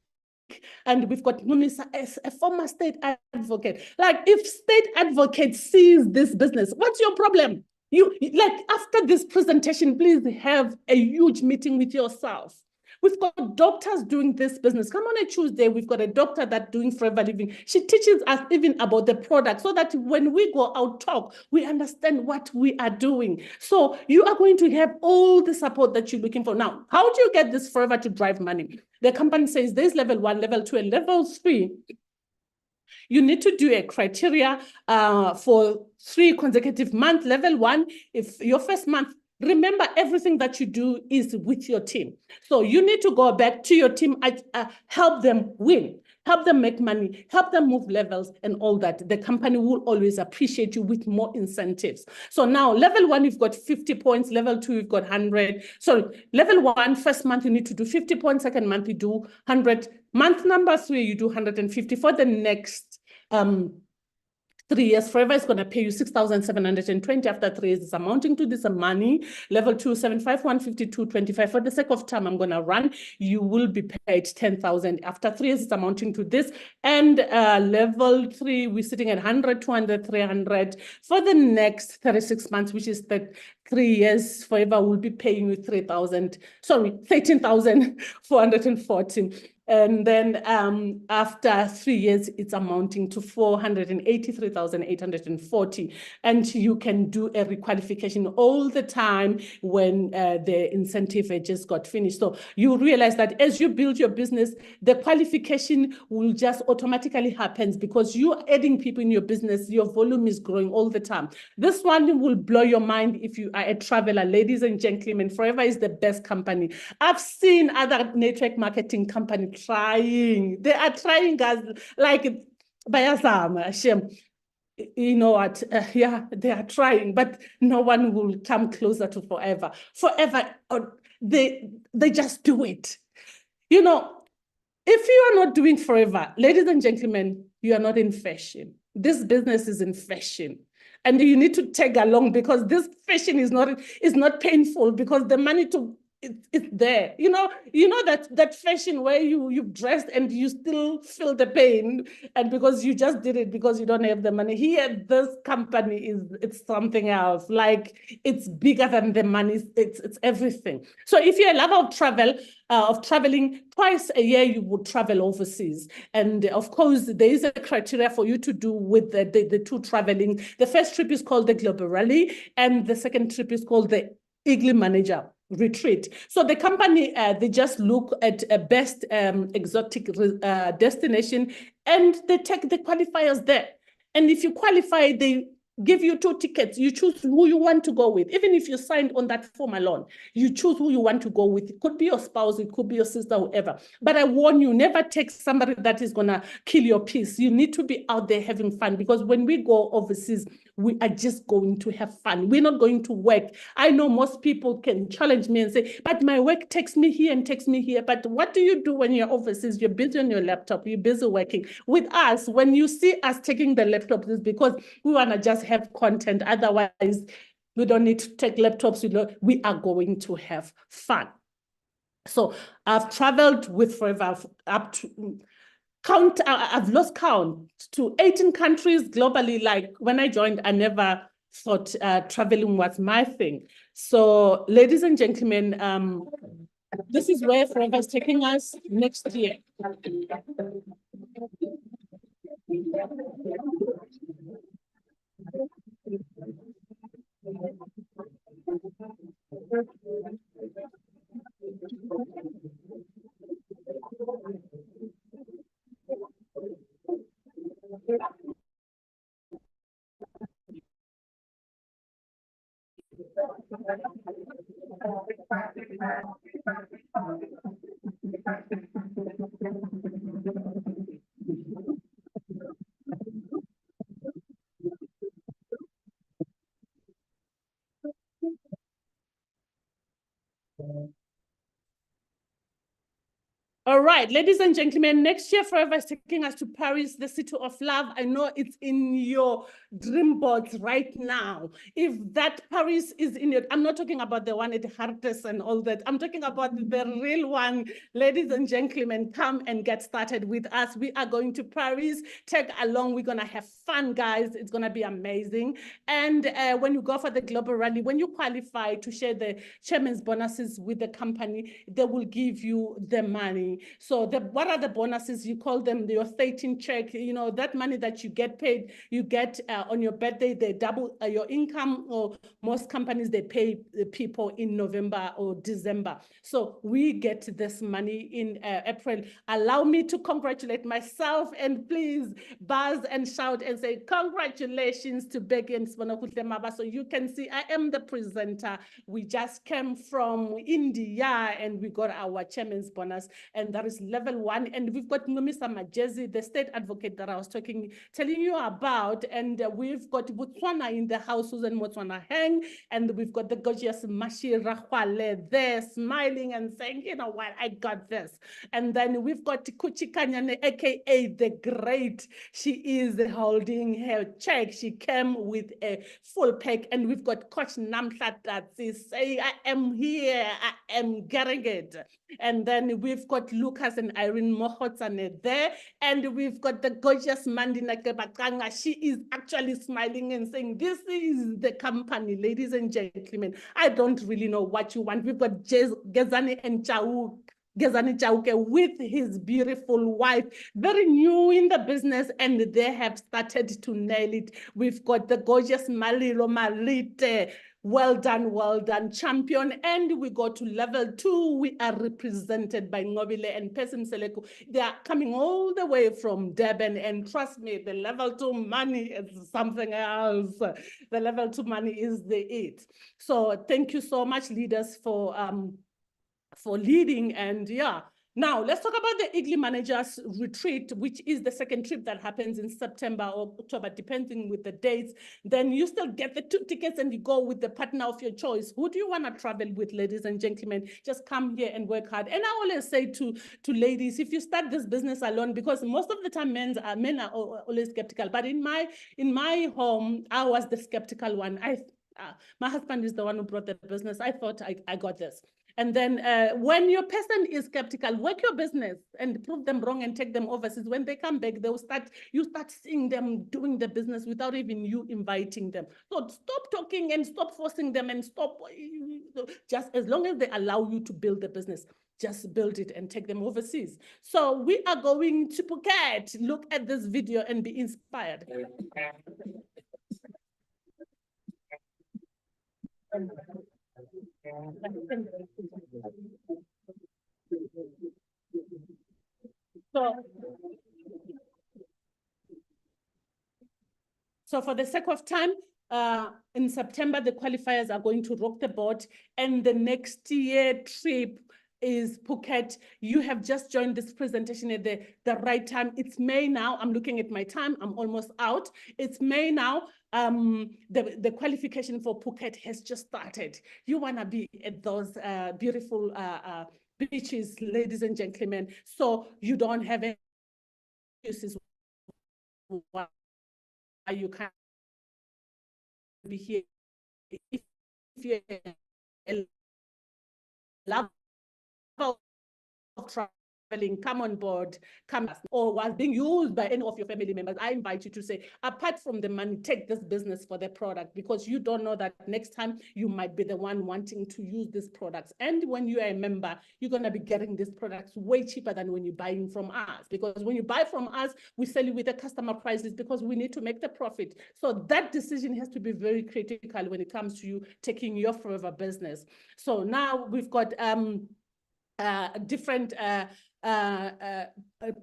A: and we've got Numisa as a former state advocate. Like, if state advocate sees this business, what's your problem? You, like, after this presentation, please have a huge meeting with yourself. We've got doctors doing this business. Come on a Tuesday, we've got a doctor that's doing Forever Living. She teaches us even about the product so that when we go out talk, we understand what we are doing. So you are going to have all the support that you're looking for. Now, how do you get this Forever to drive money? The company says there's level 1, level 2, and level 3. You need to do a criteria for 3 consecutive months. Level 1, if your first month, remember everything that you do is with your team. So you need to go back to your team, help them win, help them make money, help them move levels and all that. The company will always appreciate you with more incentives. So now level 1, you've got 50 points. Level 2, you've got 100. Sorry, level 1, first month, you need to do 50 points. Second month, you do 100. Month number 3, you do 150. For the next 3 years, Forever is going to pay you 6,720. After 3 years, it's amounting to this money. Level 2, 75, 152, 25. For the sake of time, I'm going to run. You will be paid 10,000. After 3 years, it's amounting to this. And level 3, we're sitting at 100, 200, 300. For the next 36 months, which is the 3 years, Forever will be paying you 13,414. And then after 3 years, it's amounting to 483,840. And you can do a requalification all the time when the incentive just got finished. So you realize that as you build your business, the qualification will just automatically happen because you're adding people in your business. Your volume is growing all the time. This one will blow your mind if you are a traveler. Ladies and gentlemen, Forever is the best company. I've seen other network marketing companies trying. They are trying, guys, like Bayazama, Shem. You know what? Yeah, they are trying, but no one will come closer to Forever. Forever, they just do it. You know, if you are not doing Forever, ladies and gentlemen, you are not in fashion. This business is in fashion. And you need to tag along because this fashion is not painful because the money it's there. You know that fashion where you've dressed and you still feel the pain, and because you just did it because you don't have the money. Here, this company it's something else. Like, it's bigger than the money. It's everything. So if you're a lover of traveling, twice a year you would travel overseas. And of course, there is a criteria for you to do with the 2 traveling. The first trip is called the Global Rally, and the second trip is called the Eagle Manager Retreat. So the company, they just look at a best exotic destination, and they take the qualifiers there. And if you qualify, they give you 2 tickets. You choose who you want to go with. Even if you signed on that form alone, you choose who you want to go with. It could be your spouse, it could be your sister, whoever. But I warn you, never take somebody that is going to kill your peace. You need to be out there having fun, because when we go overseas, we are just going to have fun. We're not going to work. I know most people can challenge me and say, but my work takes me here and takes me here. But what do you do when you're overseas? You're busy on your laptop. You're busy working. With us, when you see us taking the laptop, it's because we want to just have content. Otherwise, we don't need to take laptops. We are going to have fun. So I've traveled with Forever up to I've lost count to 18 countries globally. Like, when I joined, I never thought traveling was my thing. So, ladies and gentlemen, this is where Forever is taking us next year. All right, ladies and gentlemen, next year Forever is taking us to Paris, the city of love. I know it's in your dream boards right now. If that Paris is in your, I'm not talking about the one at Hartes and all that. I'm talking about the real one. Ladies and gentlemen, come and get started with us. We are going to Paris. Tag along. We're going to have fun, guys. It's going to be amazing. And when you go for the global rally, when you qualify to share the chairman's bonuses with the company, they will give you the money. So what are the bonuses? You call them your 13 check, you know, that money that you get paid, you get on your birthday, they double your income, or most companies, they pay the people in November or December. So we get this money in April. Allow me to congratulate myself, and please buzz and shout and say, congratulations to Becky and Cindy Mabaso. So you can see I am the presenter. We just came from India and we got our chairman's bonus, and that is level 1. And we've got Mr. Majezi, the state advocate that I was telling you about, and we've got Botswana in the house, Susan Botswana Hang, and we've got the gorgeous Mashi Rahwale there smiling and saying, you know what, I got this. And then we've got Kuchi Kanyane, aka the Great. She is holding her check. She came with a full pack, and we've got Coach Namhlat that is saying, I am here, I am getting it. And then we've got Lucas and Irene Mohotsane there, and we've got the gorgeous Mandina Kebakanga. She is actually smiling and saying, this is the company, ladies and gentlemen. I don't really know what you want. We've got Gezani and Gezani Chauke with his beautiful wife, very new in the business, and they have started to nail it. We've got the gorgeous Malilo Malite. Well done, champion. And we go to level 2. We are represented by Nobile and Pesim Seleko. They are coming all the way from Durban, and trust me, the level 2 money is something else. The level 2 money is the it. So thank you so much, leaders, for leading. And yeah, now let's talk about the Igli Managers Retreat, which is the second trip that happens in September or October, depending with the dates. Then you still get the 2 tickets and you go with the partner of your choice. Who do you want to travel with, ladies and gentlemen? Just come here and work hard. And I always say to ladies, if you start this business alone, because most of the time men are always skeptical, but in my home, I was the skeptical one. My husband is the one who brought the business. I thought I got this. And then when your person is skeptical, work your business and prove them wrong and take them overseas. When they come back, you start seeing them doing the business without even you inviting them. So stop talking and stop forcing them, and stop, just as long as they allow you to build the business, just build it and take them overseas. So we are going to Phuket. Look at this video and be inspired. So for the sake of time, in September, the qualifiers are going to rock the boat, and the next year trip is Phuket. You have just joined this presentation at the right time. It's May now. I'm looking at my time. I'm almost out. It's May now. The qualification for Phuket has just started. You want to be at those beautiful beaches, ladies and gentlemen, so you don't have any excuses why you can't be here. If you're a lover of traveling, come on board, or was being used by any of your family members, I invite you to say, apart from the money, take this business for the product, because you don't know that next time you might be the one wanting to use these products. And when you are a member, you're going to be getting these products way cheaper than when you're buying from us, because when you buy from us, we sell you with the customer prices because we need to make the profit. So that decision has to be very critical when it comes to you taking your forever business. So now we've got different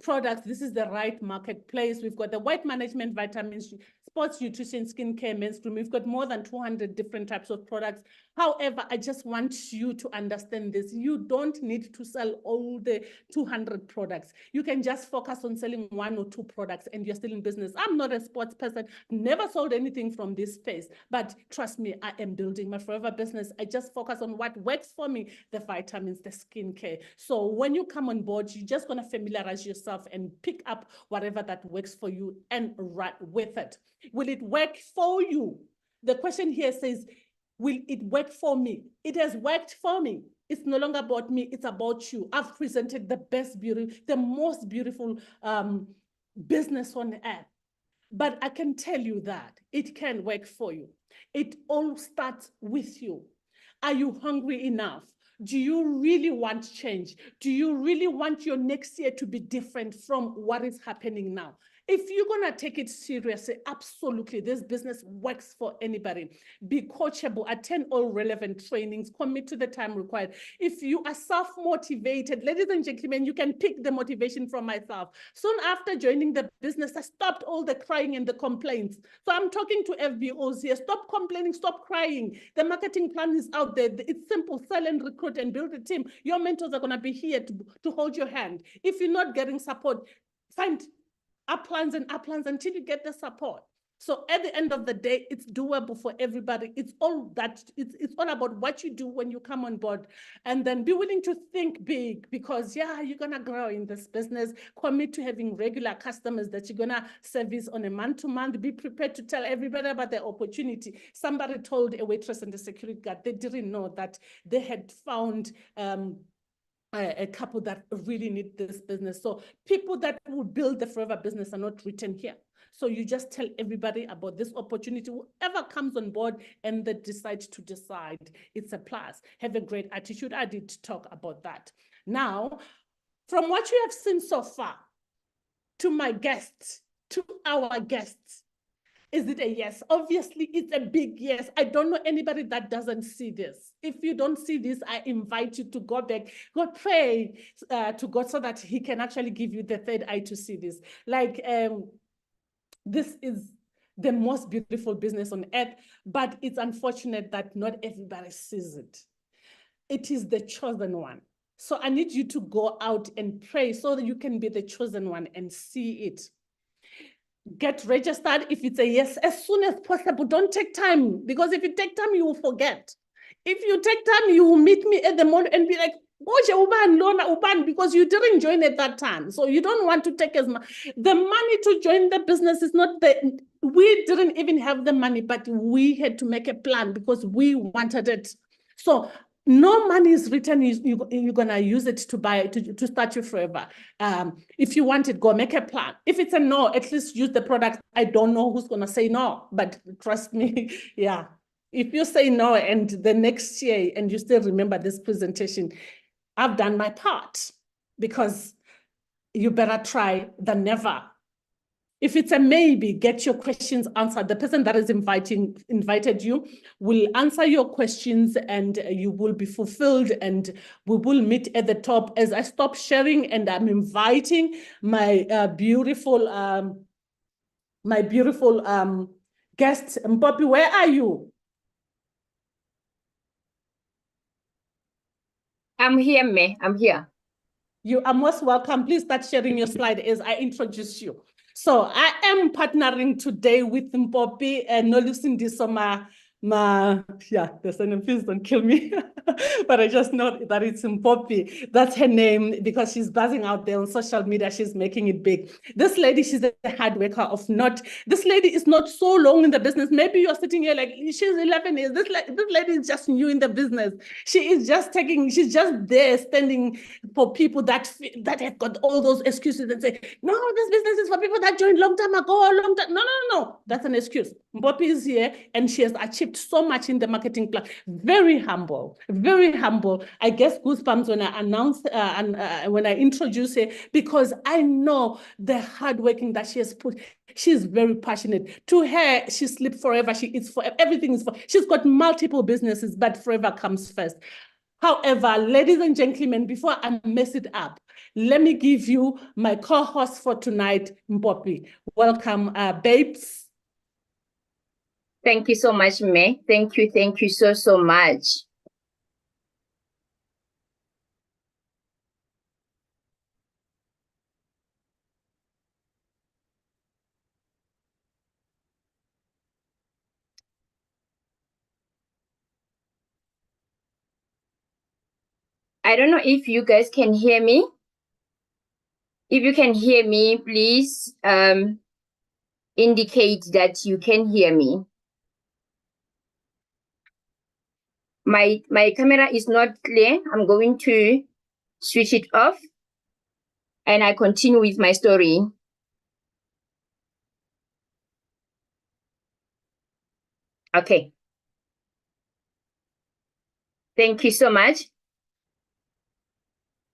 A: products. This is the right marketplace. We've got the weight management, vitamins, sports nutrition, skincare, menstruation. We've got more than 200 different types of products. However, I just want you to understand this. You don't need to sell all the 200 products. You can just focus on selling 1 or 2 products and you're still in business. I'm not a sports person, never sold anything from this space, but trust me, I am building my forever business. I just focus on what works for me, the vitamins, the skincare. So when you come on board, you're just going to familiarize yourself and pick up whatever that works for you and run with it. Will it work for you? The question here says, will it work for me? It has worked for me. It's no longer about me, it's about you. I've presented the best beauty, the most beautiful business on earth. But I can tell you that it can work for you. It all starts with you. Are you hungry enough? Do you really want change? Do you really want your next year to be different from what is happening now? If you're going to take it seriously, absolutely, this business works for anybody. Be coachable, attend all relevant trainings, commit to the time required. If you are self-motivated, ladies and gentlemen, you can pick the motivation from myself. Soon after joining the business, I stopped all the crying and the complaints. So I'm talking to FBOs here. Stop complaining, stop crying. The marketing plan is out there. It's simple, sell and recruit and build a team. Your mentors are going to be here to hold your hand. If you're not getting support, find uplines and uplines until you get the support. So at the end of the day, it's doable for everybody. It's all about what you do when you come on board, and then be willing to think big, because yeah, you're gonna grow in this business. Commit to having regular customers that you're gonna service on a month-to-month. Be prepared to tell everybody about the opportunity. Somebody told a waitress and a security guard they didn't know that they had found a couple that really need this business. So people that will build the forever business are not written here. So you just tell everybody about this opportunity, whoever comes on board and they decide, it's a plus. Have a great attitude. I did talk about that. Now, from what you have seen so far, to my guests, to our guests, is it a yes? Obviously, it's a big yes. I don't know anybody that doesn't see this. If you don't see this, I invite you to go back, go pray to God so that he can actually give you the third eye to see this. Like, this is the most beautiful business on earth, but it's unfortunate that not everybody sees it. It is the chosen one. So I need you to go out and pray so that you can be the chosen one and see it. Get registered if it's a yes as soon as possible. Don't take time, because if you take time, you will forget. If you take time, you will meet me at the mall and be like, because you didn't join at that time. So you don't want to take as much. The money to join the business is not the, we didn't even have the money, but we had to make a plan because we wanted it. So no money is written, you're going to use it to buy, to start your forever. If you want it, go make a plan. If it's a no, at least use the product. I don't know who's going to say no, but trust me, yeah. If you say no and the next year and you still remember this presentation, I've done my part, because you better try than never. If it's a maybe, get your questions answered. The person that is invited you will answer your questions and you will be fulfilled, and we will meet at the top. As I stop sharing and I'm inviting my beautiful guest, Mpopi, where are you?
B: I'm here, May. I'm here.
A: You are most welcome. Please start sharing your slide as I introduce you. So I am partnering today with Mpopi and Nolusindi Soma. Yeah, the surname, please don't kill me. But I just know that it's Mpopi. That's her name because she's buzzing out there on social media. She's making it big. This lady, she's a hard worker of not. This lady is not so long in the business. Maybe you're sitting here like, she's 11 years. This lady is just new in the business. She is just she's just there standing for people that have got all those excuses and say, no, this business is for people that joined long time ago, No. That's an excuse. Mpopi is here and she has achieved so much in the marketing plan. Very humble, very humble. I guess goosebumps when I announced when I introduce her, because I know the hard working that she has put. She's very passionate. To her, she sleeps forever. She eats forever. Everything is for. She's got multiple businesses, but forever comes first. However, ladies and gentlemen, before I mess it up, let me give you my co-host for tonight, Mpopi. Welcome, babes.
B: Thank you so much, May. Thank you so much. I don't know if you guys can hear me. If you can hear me, please indicate that you can hear me. My camera is not clear. I'm going to switch it off and I continue with my story. Okay. Thank you so much.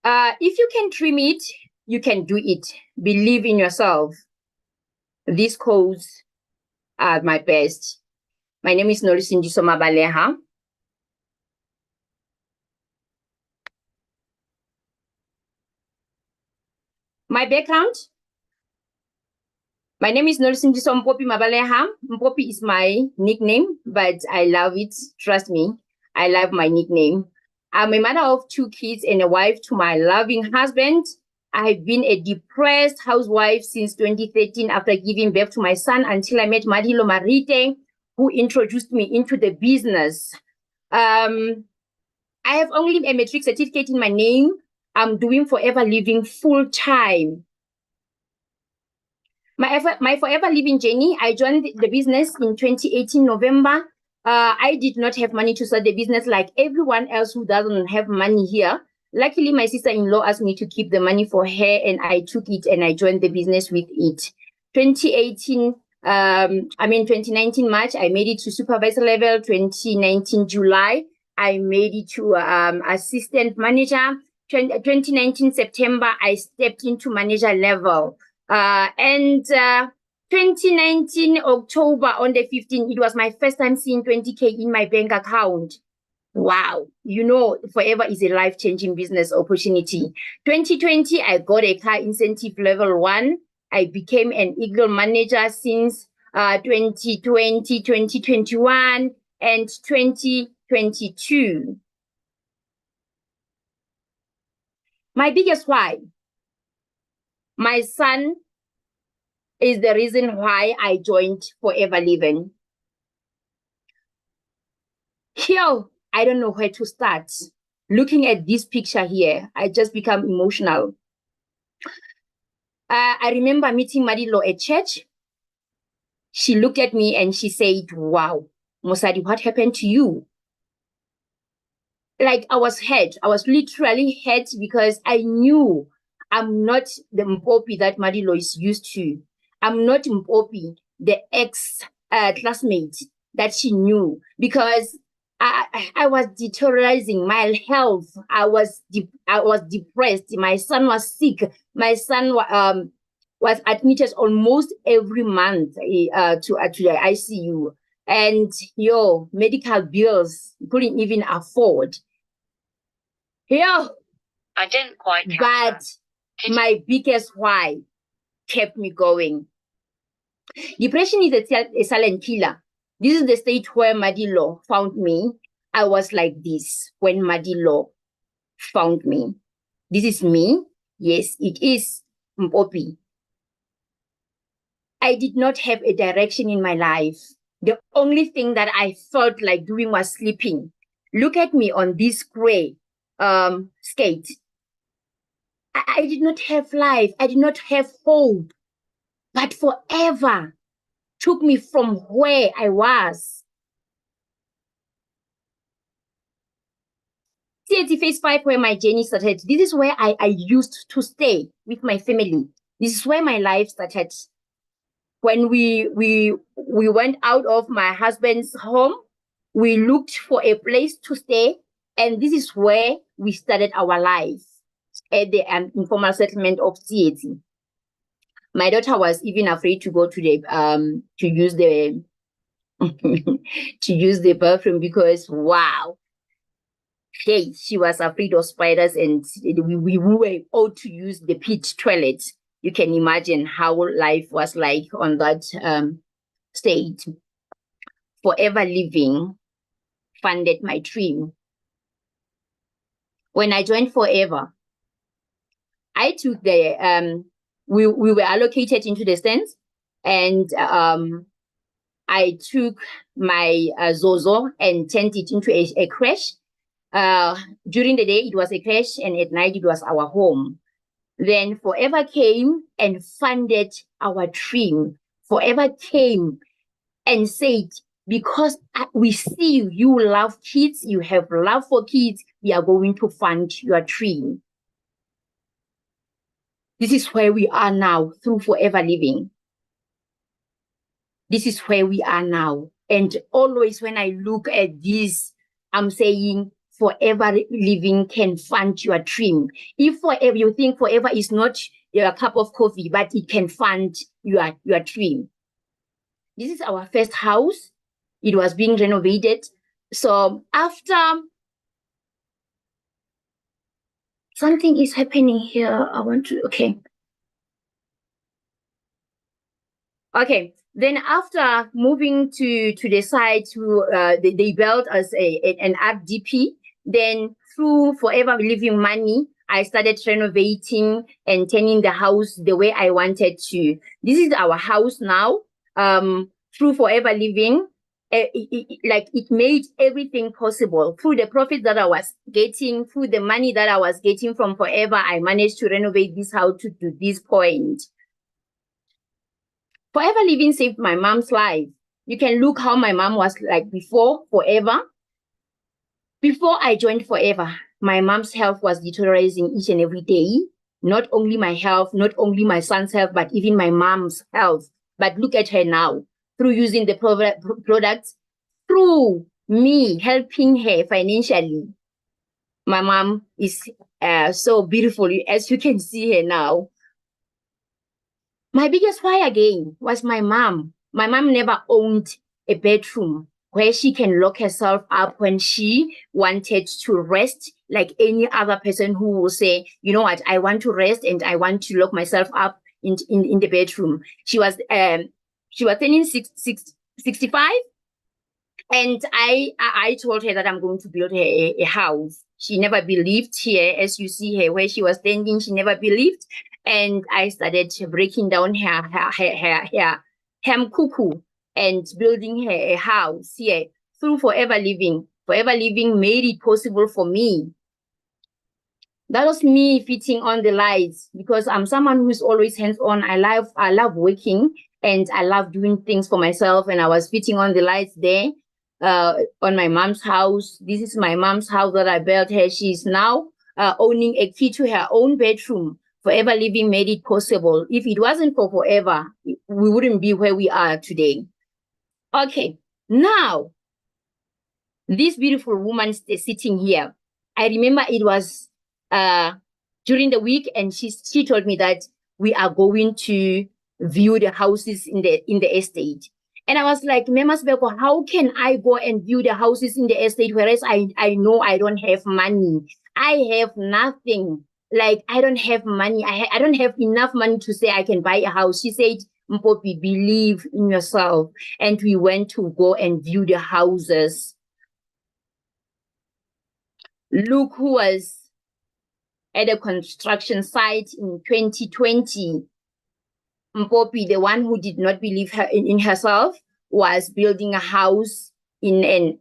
B: If you can trim it, you can do it. Believe in yourself. These codes are my best. My name is Cindy Mabaso. My background. My name is Cindy Mabaso. Mpopi is my nickname, but I love it. Trust me, I love my nickname. I'm a mother of 2 kids and a wife to my loving husband. I've been a depressed housewife since 2013 after giving birth to my son until I met Madilo Marite, who introduced me into the business. I have only a matric certificate in my name. I'm doing Forever Living full time. My Forever Living journey, I joined the business in 2018 November. I did not have money to start the business like everyone else who doesn't have money here. Luckily, my sister-in-law asked me to keep the money for her, and I took it and I joined the business with it. 2019 March, I made it to supervisor level. 2019 July, I made it to assistant manager. 2019 September, I stepped into manager level. 2019 October on the 15th, it was my first time seeing 20K in my bank account. Wow. You know, Forever is a life-changing business opportunity. 2020, I got a car incentive level 1. I became an Eagle manager since 2020, 2021, and 2022. My biggest why. My son is the reason why I joined Forever Living. Here, I don't know where to start. Looking at this picture here, I just become emotional. I remember meeting Madilo at church. She looked at me and she said, wow, Mosadi, what happened to you? Like I was hurt. I was literally hurt because I knew I'm not the Mpopi that Madilo is used to. I'm not Mpopi, the ex-classmate that she knew, because I was deteriorating my health. I was depressed. My son was sick. My son was admitted almost every month to the ICU, and medical bills couldn't even afford. I didn't quite. But my biggest why kept me going. Depression is a silent killer. This is the state where Madilo found me. I was like this when Madilo found me. This is me. Yes, it is Mpopi. I did not have a direction in my life. The only thing that I felt like doing was sleeping. Look at me on this gray skate. I did not have life. I did not have hope. But Forever took me from where I was. CAT phase 5, where my journey started. This is where I used to stay with my family. This is where my life started. When we went out of my husband's home, we looked for a place to stay, and this is where we started our life at the informal settlement of CAT. My daughter was even afraid to go to the to use the to use the bathroom because wow, she was afraid of spiders, and we were all to use the pit toilet. You can imagine how life was like on that state. Forever Living funded my dream. When I joined Forever, I took the we were allocated into the stands, and I took my Zozo and turned it into a crash. During the day, it was a crash, and at night, it was our home. Then Forever came and funded our dream. Forever came and said, because we see you love kids, you have love for kids, we are going to fund your dream. This is where we are now through Forever Living. This is where we are now. And always when I look at this, I'm saying Forever Living can fund your dream. If forever you think Forever is not your cup of coffee, but it can fund your dream. This is our first house. It was being renovated. So after something is happening here, I want to, okay. Then after moving to the site, they built us an RDP. Then through Forever Living money, I started renovating and turning the house the way I wanted to. This is our house now. Through Forever Living, it made everything possible. Through the profit that I was getting, through the money that I was getting from Forever, I managed to renovate this house to this point. Forever Living saved my mom's life. You can look how my mom was like before Forever. Before I joined Forever, my mom's health was deteriorating each and every day. Not only my health, not only my son's health, but even my mom's health. But look at her now. Through using the products, through me helping her financially, my mom is so beautiful, as you can see her now. My biggest why again was my mom. My mom never owned a bedroom where she can lock herself up when she wanted to rest, like any other person who will say, you know what, I want to rest and I want to lock myself up in the bedroom. She was turning 65, and I told her that I'm going to build her a house. She never believed here, as you see her where she was standing. She never believed. And I started breaking down her cuckoo and building her a house here through Forever Living. Forever Living made it possible for me. That was me fitting on the lights, because I'm someone who's always hands-on. I love working and I love doing things for myself. And I was fitting on the lights there on my mom's house. This is my mom's house that I built her. She's now owning a key to her own bedroom. Forever Living made it possible. If it wasn't for Forever, we wouldn't be where we are today. Okay, now, this beautiful woman sitting here, I remember it was during the week, and she told me that we are going to view the houses in the estate. And I was like, Memasbeko, how can I go and view the houses in the estate, whereas I know I don't have money? I have nothing. Like, I don't have money. I don't have enough money to say I can buy a house. She said, Mpopi, believe in yourself. And we went to go and view the houses. Look who was at a construction site in 2020. Mpopi, the one who did not believe in herself, was building a house in an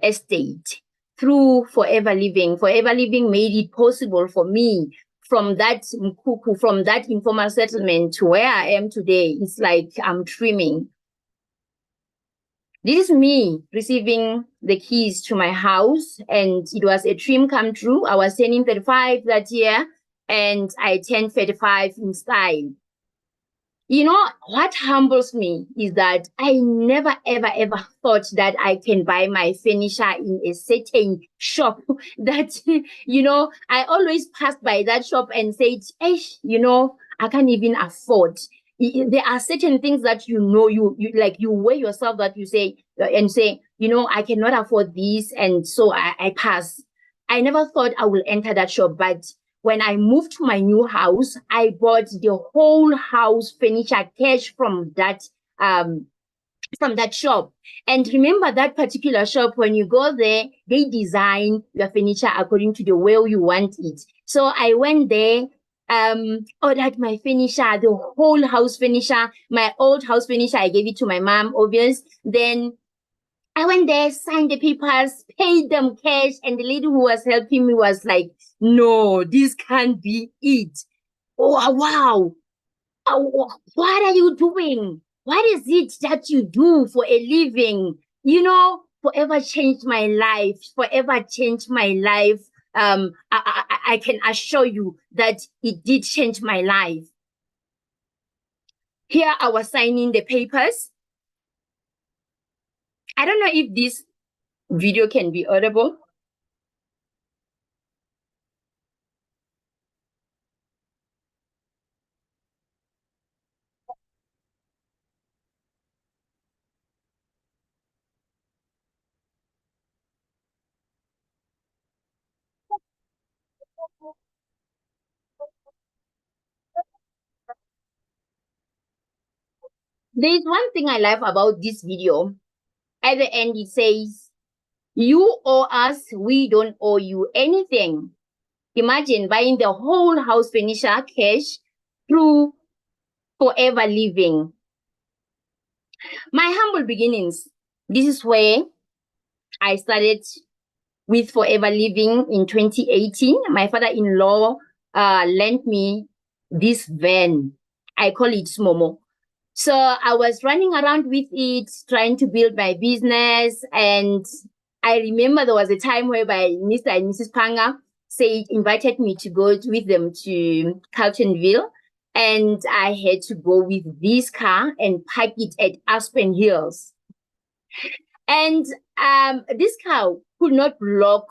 B: estate. Through Forever Living. Forever Living made it possible for me from that mkuku, from that informal settlement to where I am today. It's like I'm dreaming. This is me receiving the keys to my house, and it was a dream come true. I was turning 35 that year, and I turned 35 in style. You know, what humbles me is that I never, ever thought that I can buy my furniture in a certain shop that, you know, I always passed by that shop and said, hey, you know, I can't even afford. There are certain things that, you know, you weigh yourself, that you say, and say, you know, I cannot afford this. And so I pass. I never thought I will enter that shop, but when I moved to my new house, I bought the whole house furniture cash from that from that shop. And remember that particular shop, when you go there, they design your furniture according to the way you want it. So I went there, ordered my furniture, the whole house furniture, my old house furniture. I gave it to my mom, obvious. Then I went there, signed the papers, paid them cash, and the lady who was helping me was like, "No, this can't be it. Oh, wow. What are you doing? What is it that you do for a living?" Forever changed my life, forever changed my life. I can assure you that it did change my life. Here I was signing the papers. I don't know if this video can be audible. There's one thing I love about this video. At the end, it says, "You owe us, we don't owe you anything." Imagine buying the whole house furniture cash through Forever Living. My humble beginnings. This is where I started with Forever Living in 2018. My father-in-law lent me this van. I call it Momo. So I was running around with it, trying to build my business. And I remember there was a time whereby Mr. and Mrs. Panga invited me to go with them to Carltonville. And I had to go with this car and park it at Aspen Hills. And this car could not lock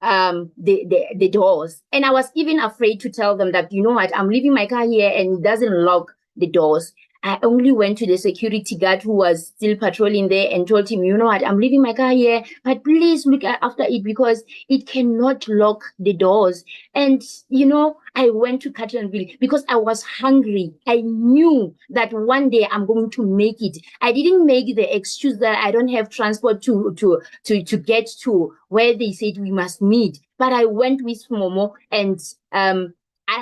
B: the doors. And I was even afraid to tell them that, you know what, I'm leaving my car here and it doesn't lock the doors. I only went to the security guard who was still patrolling there and told him, you know what, I'm leaving my car here, but please look after it because it cannot lock the doors. And, I went to Carltonville because I was hungry. I knew that one day I'm going to make it. I didn't make the excuse that I don't have transport to get to where they said we must meet. But I went with Momo and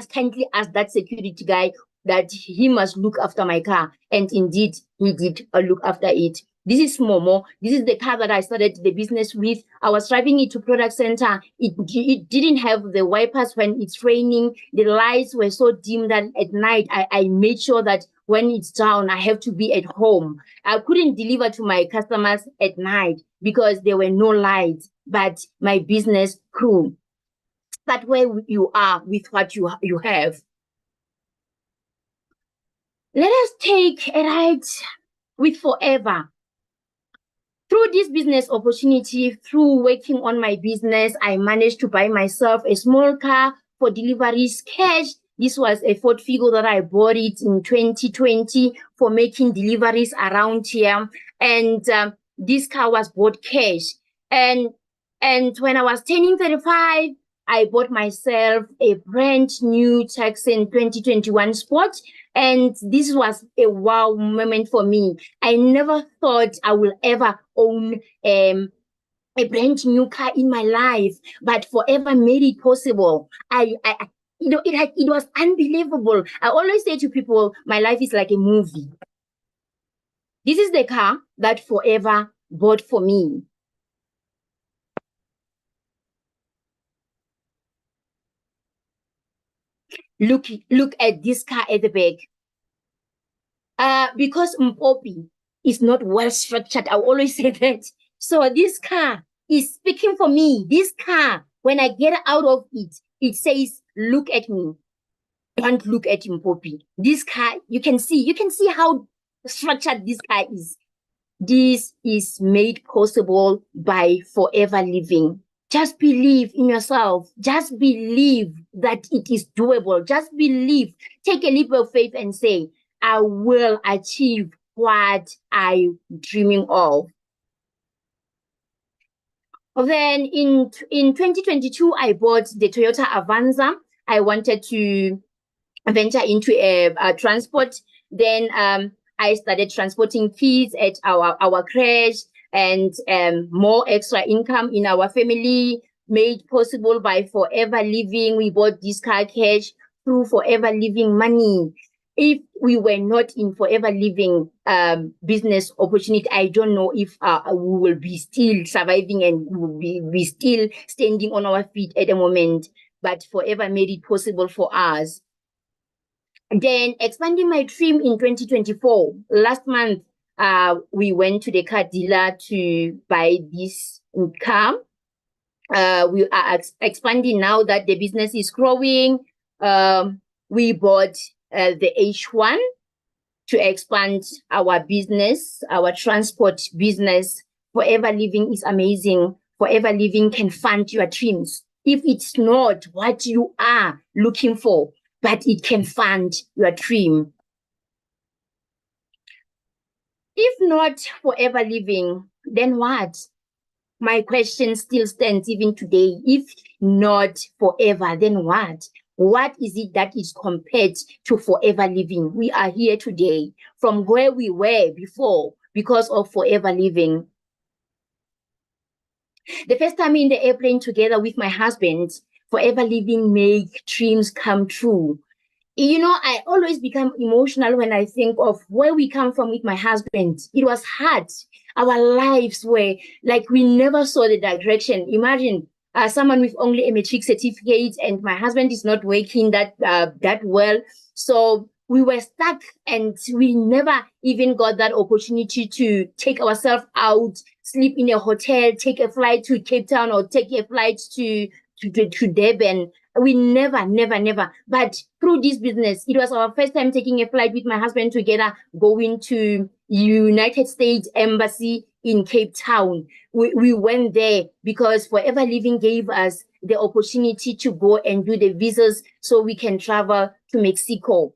B: kindly asked that security guy that he must look after my car. And indeed, he did look after it. This is Momo. This is the car that I started the business with. I was driving it to product center. It didn't have the wipers when it's raining. The lights were so dim that at night, I made sure that when it's down, I have to be at home. I couldn't deliver to my customers at night because there were no lights, but my business grew. Start where you are with what you have. Let us take a ride with Forever. Through this business opportunity, through working on my business, I managed to buy myself a small car for deliveries cash. This was a Ford Figo that I bought it in 2020 for making deliveries around here. And this car was bought cash. And when I was turning 35, I bought myself a brand new Texan 2021 Sport. And this was a wow moment for me. I never thought I will ever own a brand new car in my life, but Forever made it possible. It was unbelievable. I always say to people, my life is like a movie. This is the car that Forever bought for me. Look at this car at the back. Because Mpopi is not well structured, I always say that. So this car is speaking for me. This car, when I get out of it, it says, look at me. Don't look at Mpopi. This car, you can see how structured this car is. This is made possible by Forever Living. Just believe in yourself. Just believe that it is doable. Just believe. Take a leap of faith and say, I will achieve what I'm dreaming of. Then in 2022, I bought the Toyota Avanza. I wanted to venture into a transport. Then I started transporting kids at our crèche, and more extra income in our family made possible by Forever Living. We bought this car cash through Forever Living money. If we were not in Forever Living business opportunity, I don't know if we will be still surviving and we will be still standing on our feet at the moment. But Forever made it possible for us. Then expanding my dream in 2024. Last month, we went to the car dealer to buy this car. We are expanding now that the business is growing. We bought the H1 to expand our business, our transport business. Forever Living is amazing. Forever Living can fund your dreams. If it's not what you are looking for, but it can fund your dream. If not Forever Living, then what? My question still stands even today. If not Forever, then what? What is it that is compared to Forever Living? We are here today from where we were before because of Forever Living. The first time in the airplane together with my husband, Forever Living make dreams come true. You know, I always become emotional when I think of where we come from with my husband. It was hard. Our lives were like we never saw the direction. Imagine someone with only a matric certificate, and my husband is not working that well. So we were stuck, and we never even got that opportunity to take ourselves out, sleep in a hotel, take a flight to Cape Town, or take a flight to Durban. We never. But through this business, it was our first time taking a flight with my husband together, going to United States Embassy in Cape Town. We went there because Forever Living gave us the opportunity to go and do the visas so we can travel to Mexico.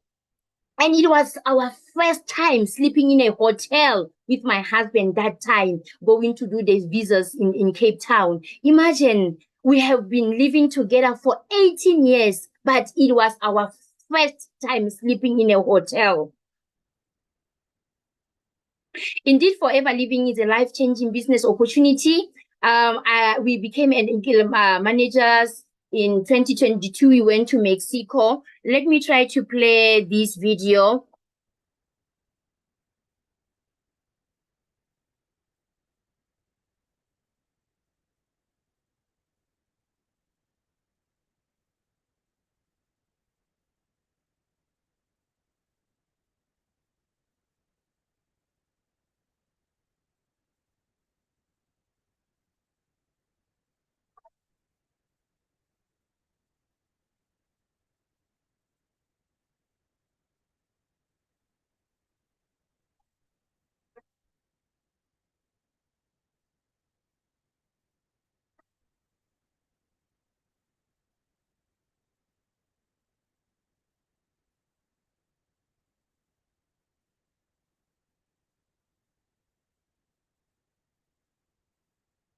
B: And it was our first time sleeping in a hotel with my husband that time, going to do the visas in Cape Town. Imagine, we have been living together for 18 years, but it was our first time sleeping in a hotel. Indeed, Forever Living is a life-changing business opportunity. We became managers. In 2022, we went to Mexico. Let me try to play this video.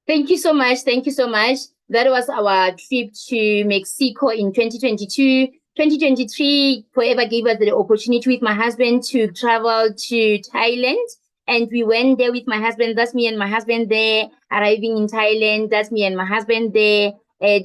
B: Thank you so much. Thank you so much. That was our trip to Mexico in 2022. 2023, Forever gave us the opportunity with my husband to travel to Thailand. And we went there with my husband. That's me and my husband there, arriving in Thailand. That's me and my husband there at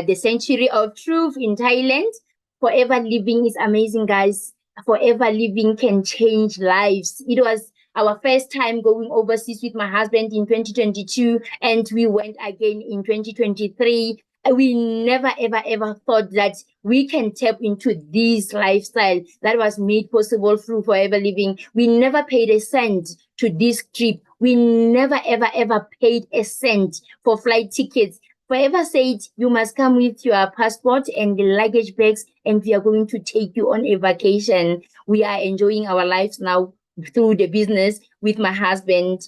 B: the Century of Truth in Thailand. Forever Living is amazing, guys. Forever Living can change lives. It was our first time going overseas with my husband in 2022, and we went again in 2023. We never, ever thought that we can tap into this lifestyle that was made possible through Forever Living. We never paid a cent to this trip. We never, ever paid a cent for flight tickets. Forever said, you must come with your passport and the luggage bags, and we are going to take you on a vacation. We are enjoying our lives now through the business with my husband.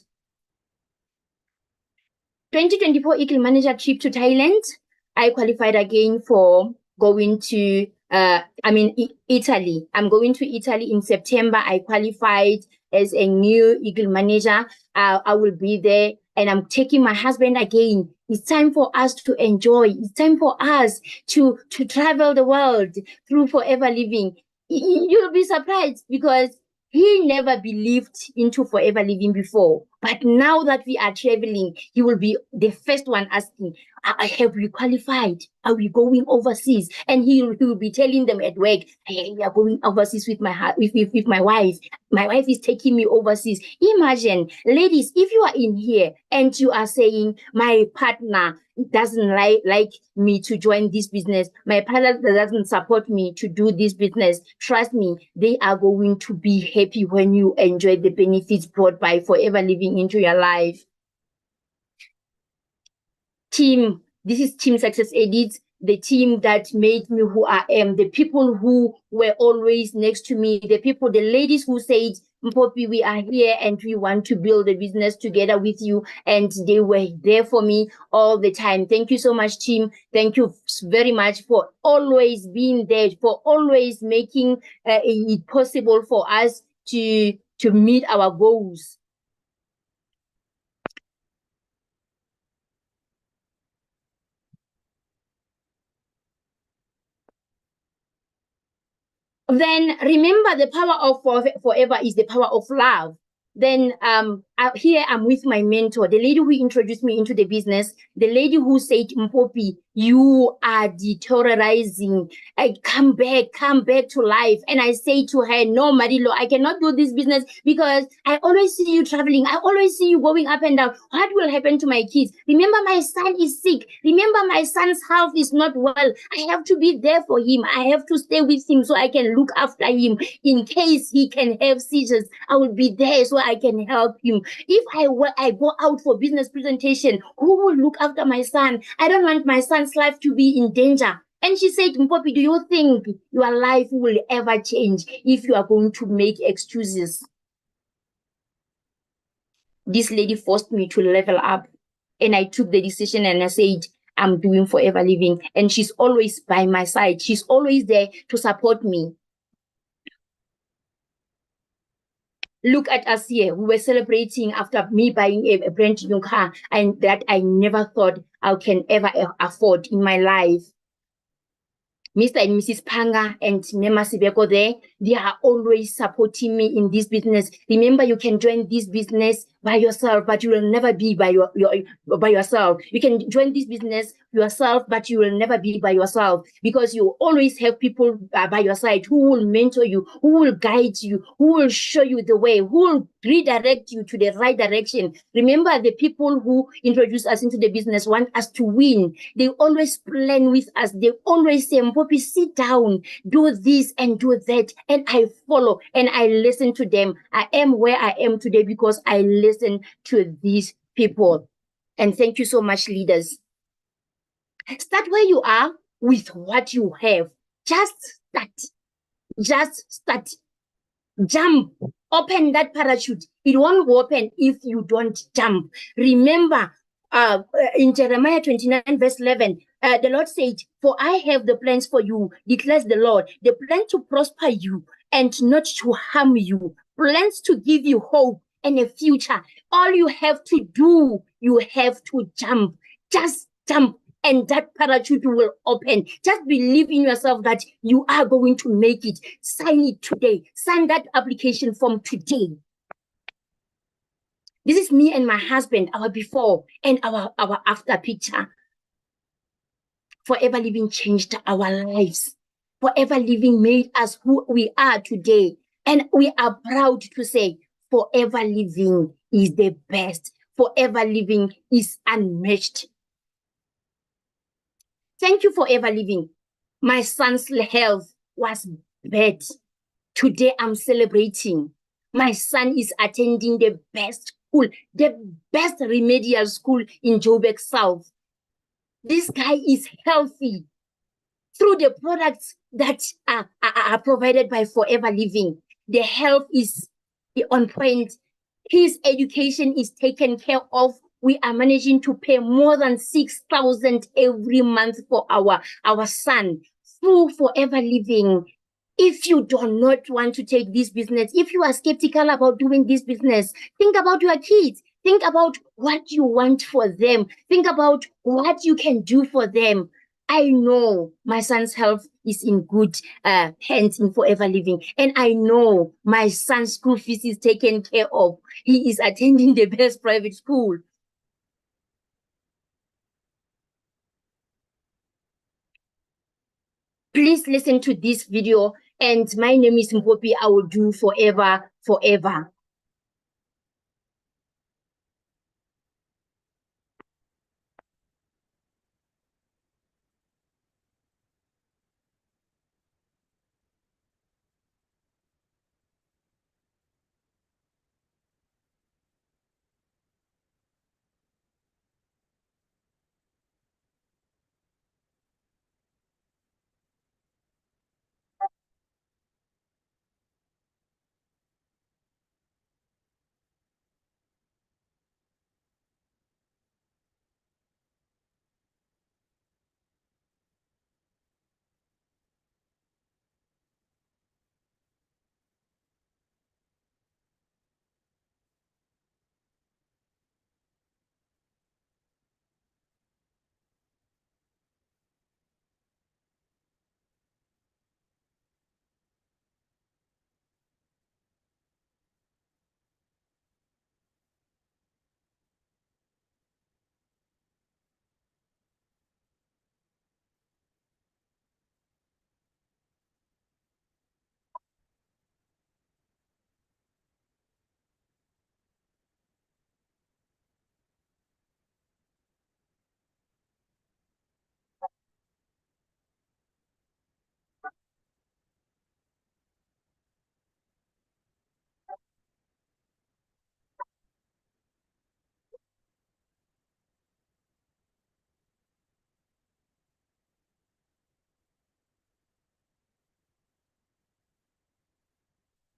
B: 2024 Eagle Manager trip to Thailand. I qualified again for going to Italy. I'm going to Italy in September. I qualified as a new Eagle Manager. I will be there, and I'm taking my husband again. It's time for us to enjoy. It's time for us to travel the world through Forever Living. You'll be surprised because he never believed into Forever Living before. But now that we are traveling, he will be the first one asking, have we qualified? Are we going overseas? And he will be telling them at work, hey, we are going overseas with with my wife. My wife is taking me overseas. Imagine, ladies, if you are in here and you are saying, my partner doesn't like me to join this business, my partner doesn't support me to do this business, trust me, they are going to be happy when you enjoy the benefits brought by Forever Living into your life. Team, this is Team Success Edits, the team that made me who I am, the people who were always next to me, the ladies who said, Mpopi, we are here and we want to build a business together with you. And they were there for me all the time. Thank you so much, team. Thank you very much for always being there, for always making it possible for us to meet our goals. Then remember, the power of forever is the power of love. Then here I'm with my mentor, the lady who introduced me into the business, the lady who said, Mpopi, you are deteriorating. Come back to life. And I say to her, no, Marilo, I cannot do this business because I always see you traveling. I always see you going up and down. What will happen to my kids? Remember, my son is sick. Remember, my son's health is not well. I have to be there for him. I have to stay with him so I can look after him. In case he can have seizures, I will be there so I can help him. If I go out for business presentation, who will look after my son? I don't want my son's life to be in danger. And she said, Mpopi, do you think your life will ever change if you are going to make excuses? This lady forced me to level up. And I took the decision and I said, I'm doing Forever Living. And she's always by my side. She's always there to support me. Look at us here. We were celebrating after me buying a brand new car, and that I never thought I can ever afford in my life. Mr. and Mrs. Panga and Mema Sibeko there, they are always supporting me in this business. Remember, you can join this business by yourself, but you will never be by yourself. You can join this business yourself, but you will never be by yourself because you always have people by your side who will mentor you, who will guide you, who will show you the way, who will redirect you to the right direction. Remember, the people who introduce us into the business want us to win. They always plan with us. They always say, Mpopi, sit down, do this and do that. And I follow and I listen to them. I am where I am today because I listen to these people. And thank you so much, leaders. Start where you are with what you have. Just start. Just start. Jump. Open that parachute. It won't open if you don't jump. Remember, in Jeremiah 29, verse 11, the Lord said, for I have the plans for you, declares the Lord, the plan to prosper you and not to harm you, plans to give you hope and a future. All you have to do, you have to jump. Just jump. And that parachute will open. Just believe in yourself that you are going to make it. Sign it today. Sign that application form today. This is me and my husband, our before and our after picture. Forever Living changed our lives. Forever Living made us who we are today. And we are proud to say, Forever Living is the best. Forever Living is unmatched. Thank you, Forever Living. My son's health was bad. Today I'm celebrating. My son is attending the best school, the best remedial school in Joburg South. This guy is healthy through the products that are provided by Forever Living. The health is on point. His education is taken care of. We are managing to pay more than 6,000 every month for our son through Forever Living. If you do not want to take this business, if you are skeptical about doing this business, think about your kids. Think about what you want for them. Think about what you can do for them. I know my son's health is in good hands in Forever Living. And I know my son's school fees is taken care of. He is attending the best private school. Please listen to this video. And my name is Mpopi. I will do forever, forever.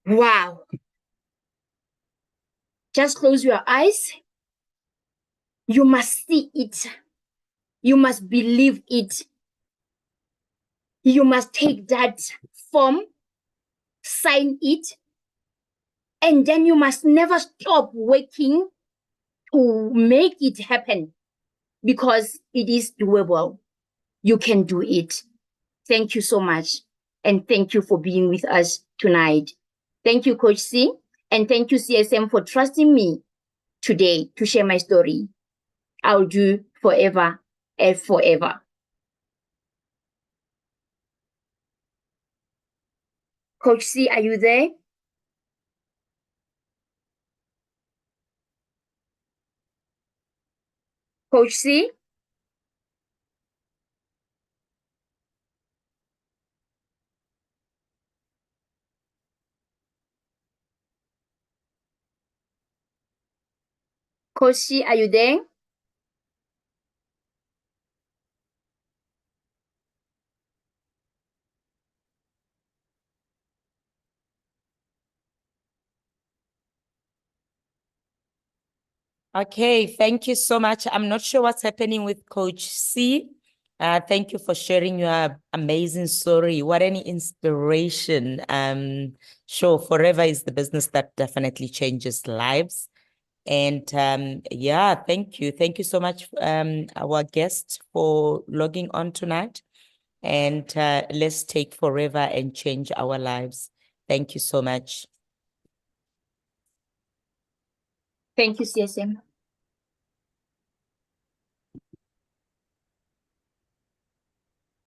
B: Wow. Just close your eyes. You must see it. You must believe it. You must take that form, sign it, and then you must never stop working to make it happen because it is doable. You can do it. Thank you so much. And thank you for being with us tonight. Thank you, Coach C. And thank you, CSM, for trusting me today to share my story. I'll do forever and forever. Coach C, are you there? Coach C? Coach C, are you there?
C: Okay, thank you so much. I'm not sure what's happening with Coach C. Thank you for sharing your amazing story. What an inspiration. Sure, Forever is the business that definitely changes lives. And yeah, thank you. Thank you so much, our guest, for logging on tonight. And let's take Forever and change our lives. Thank you so much.
B: Thank you, CSM.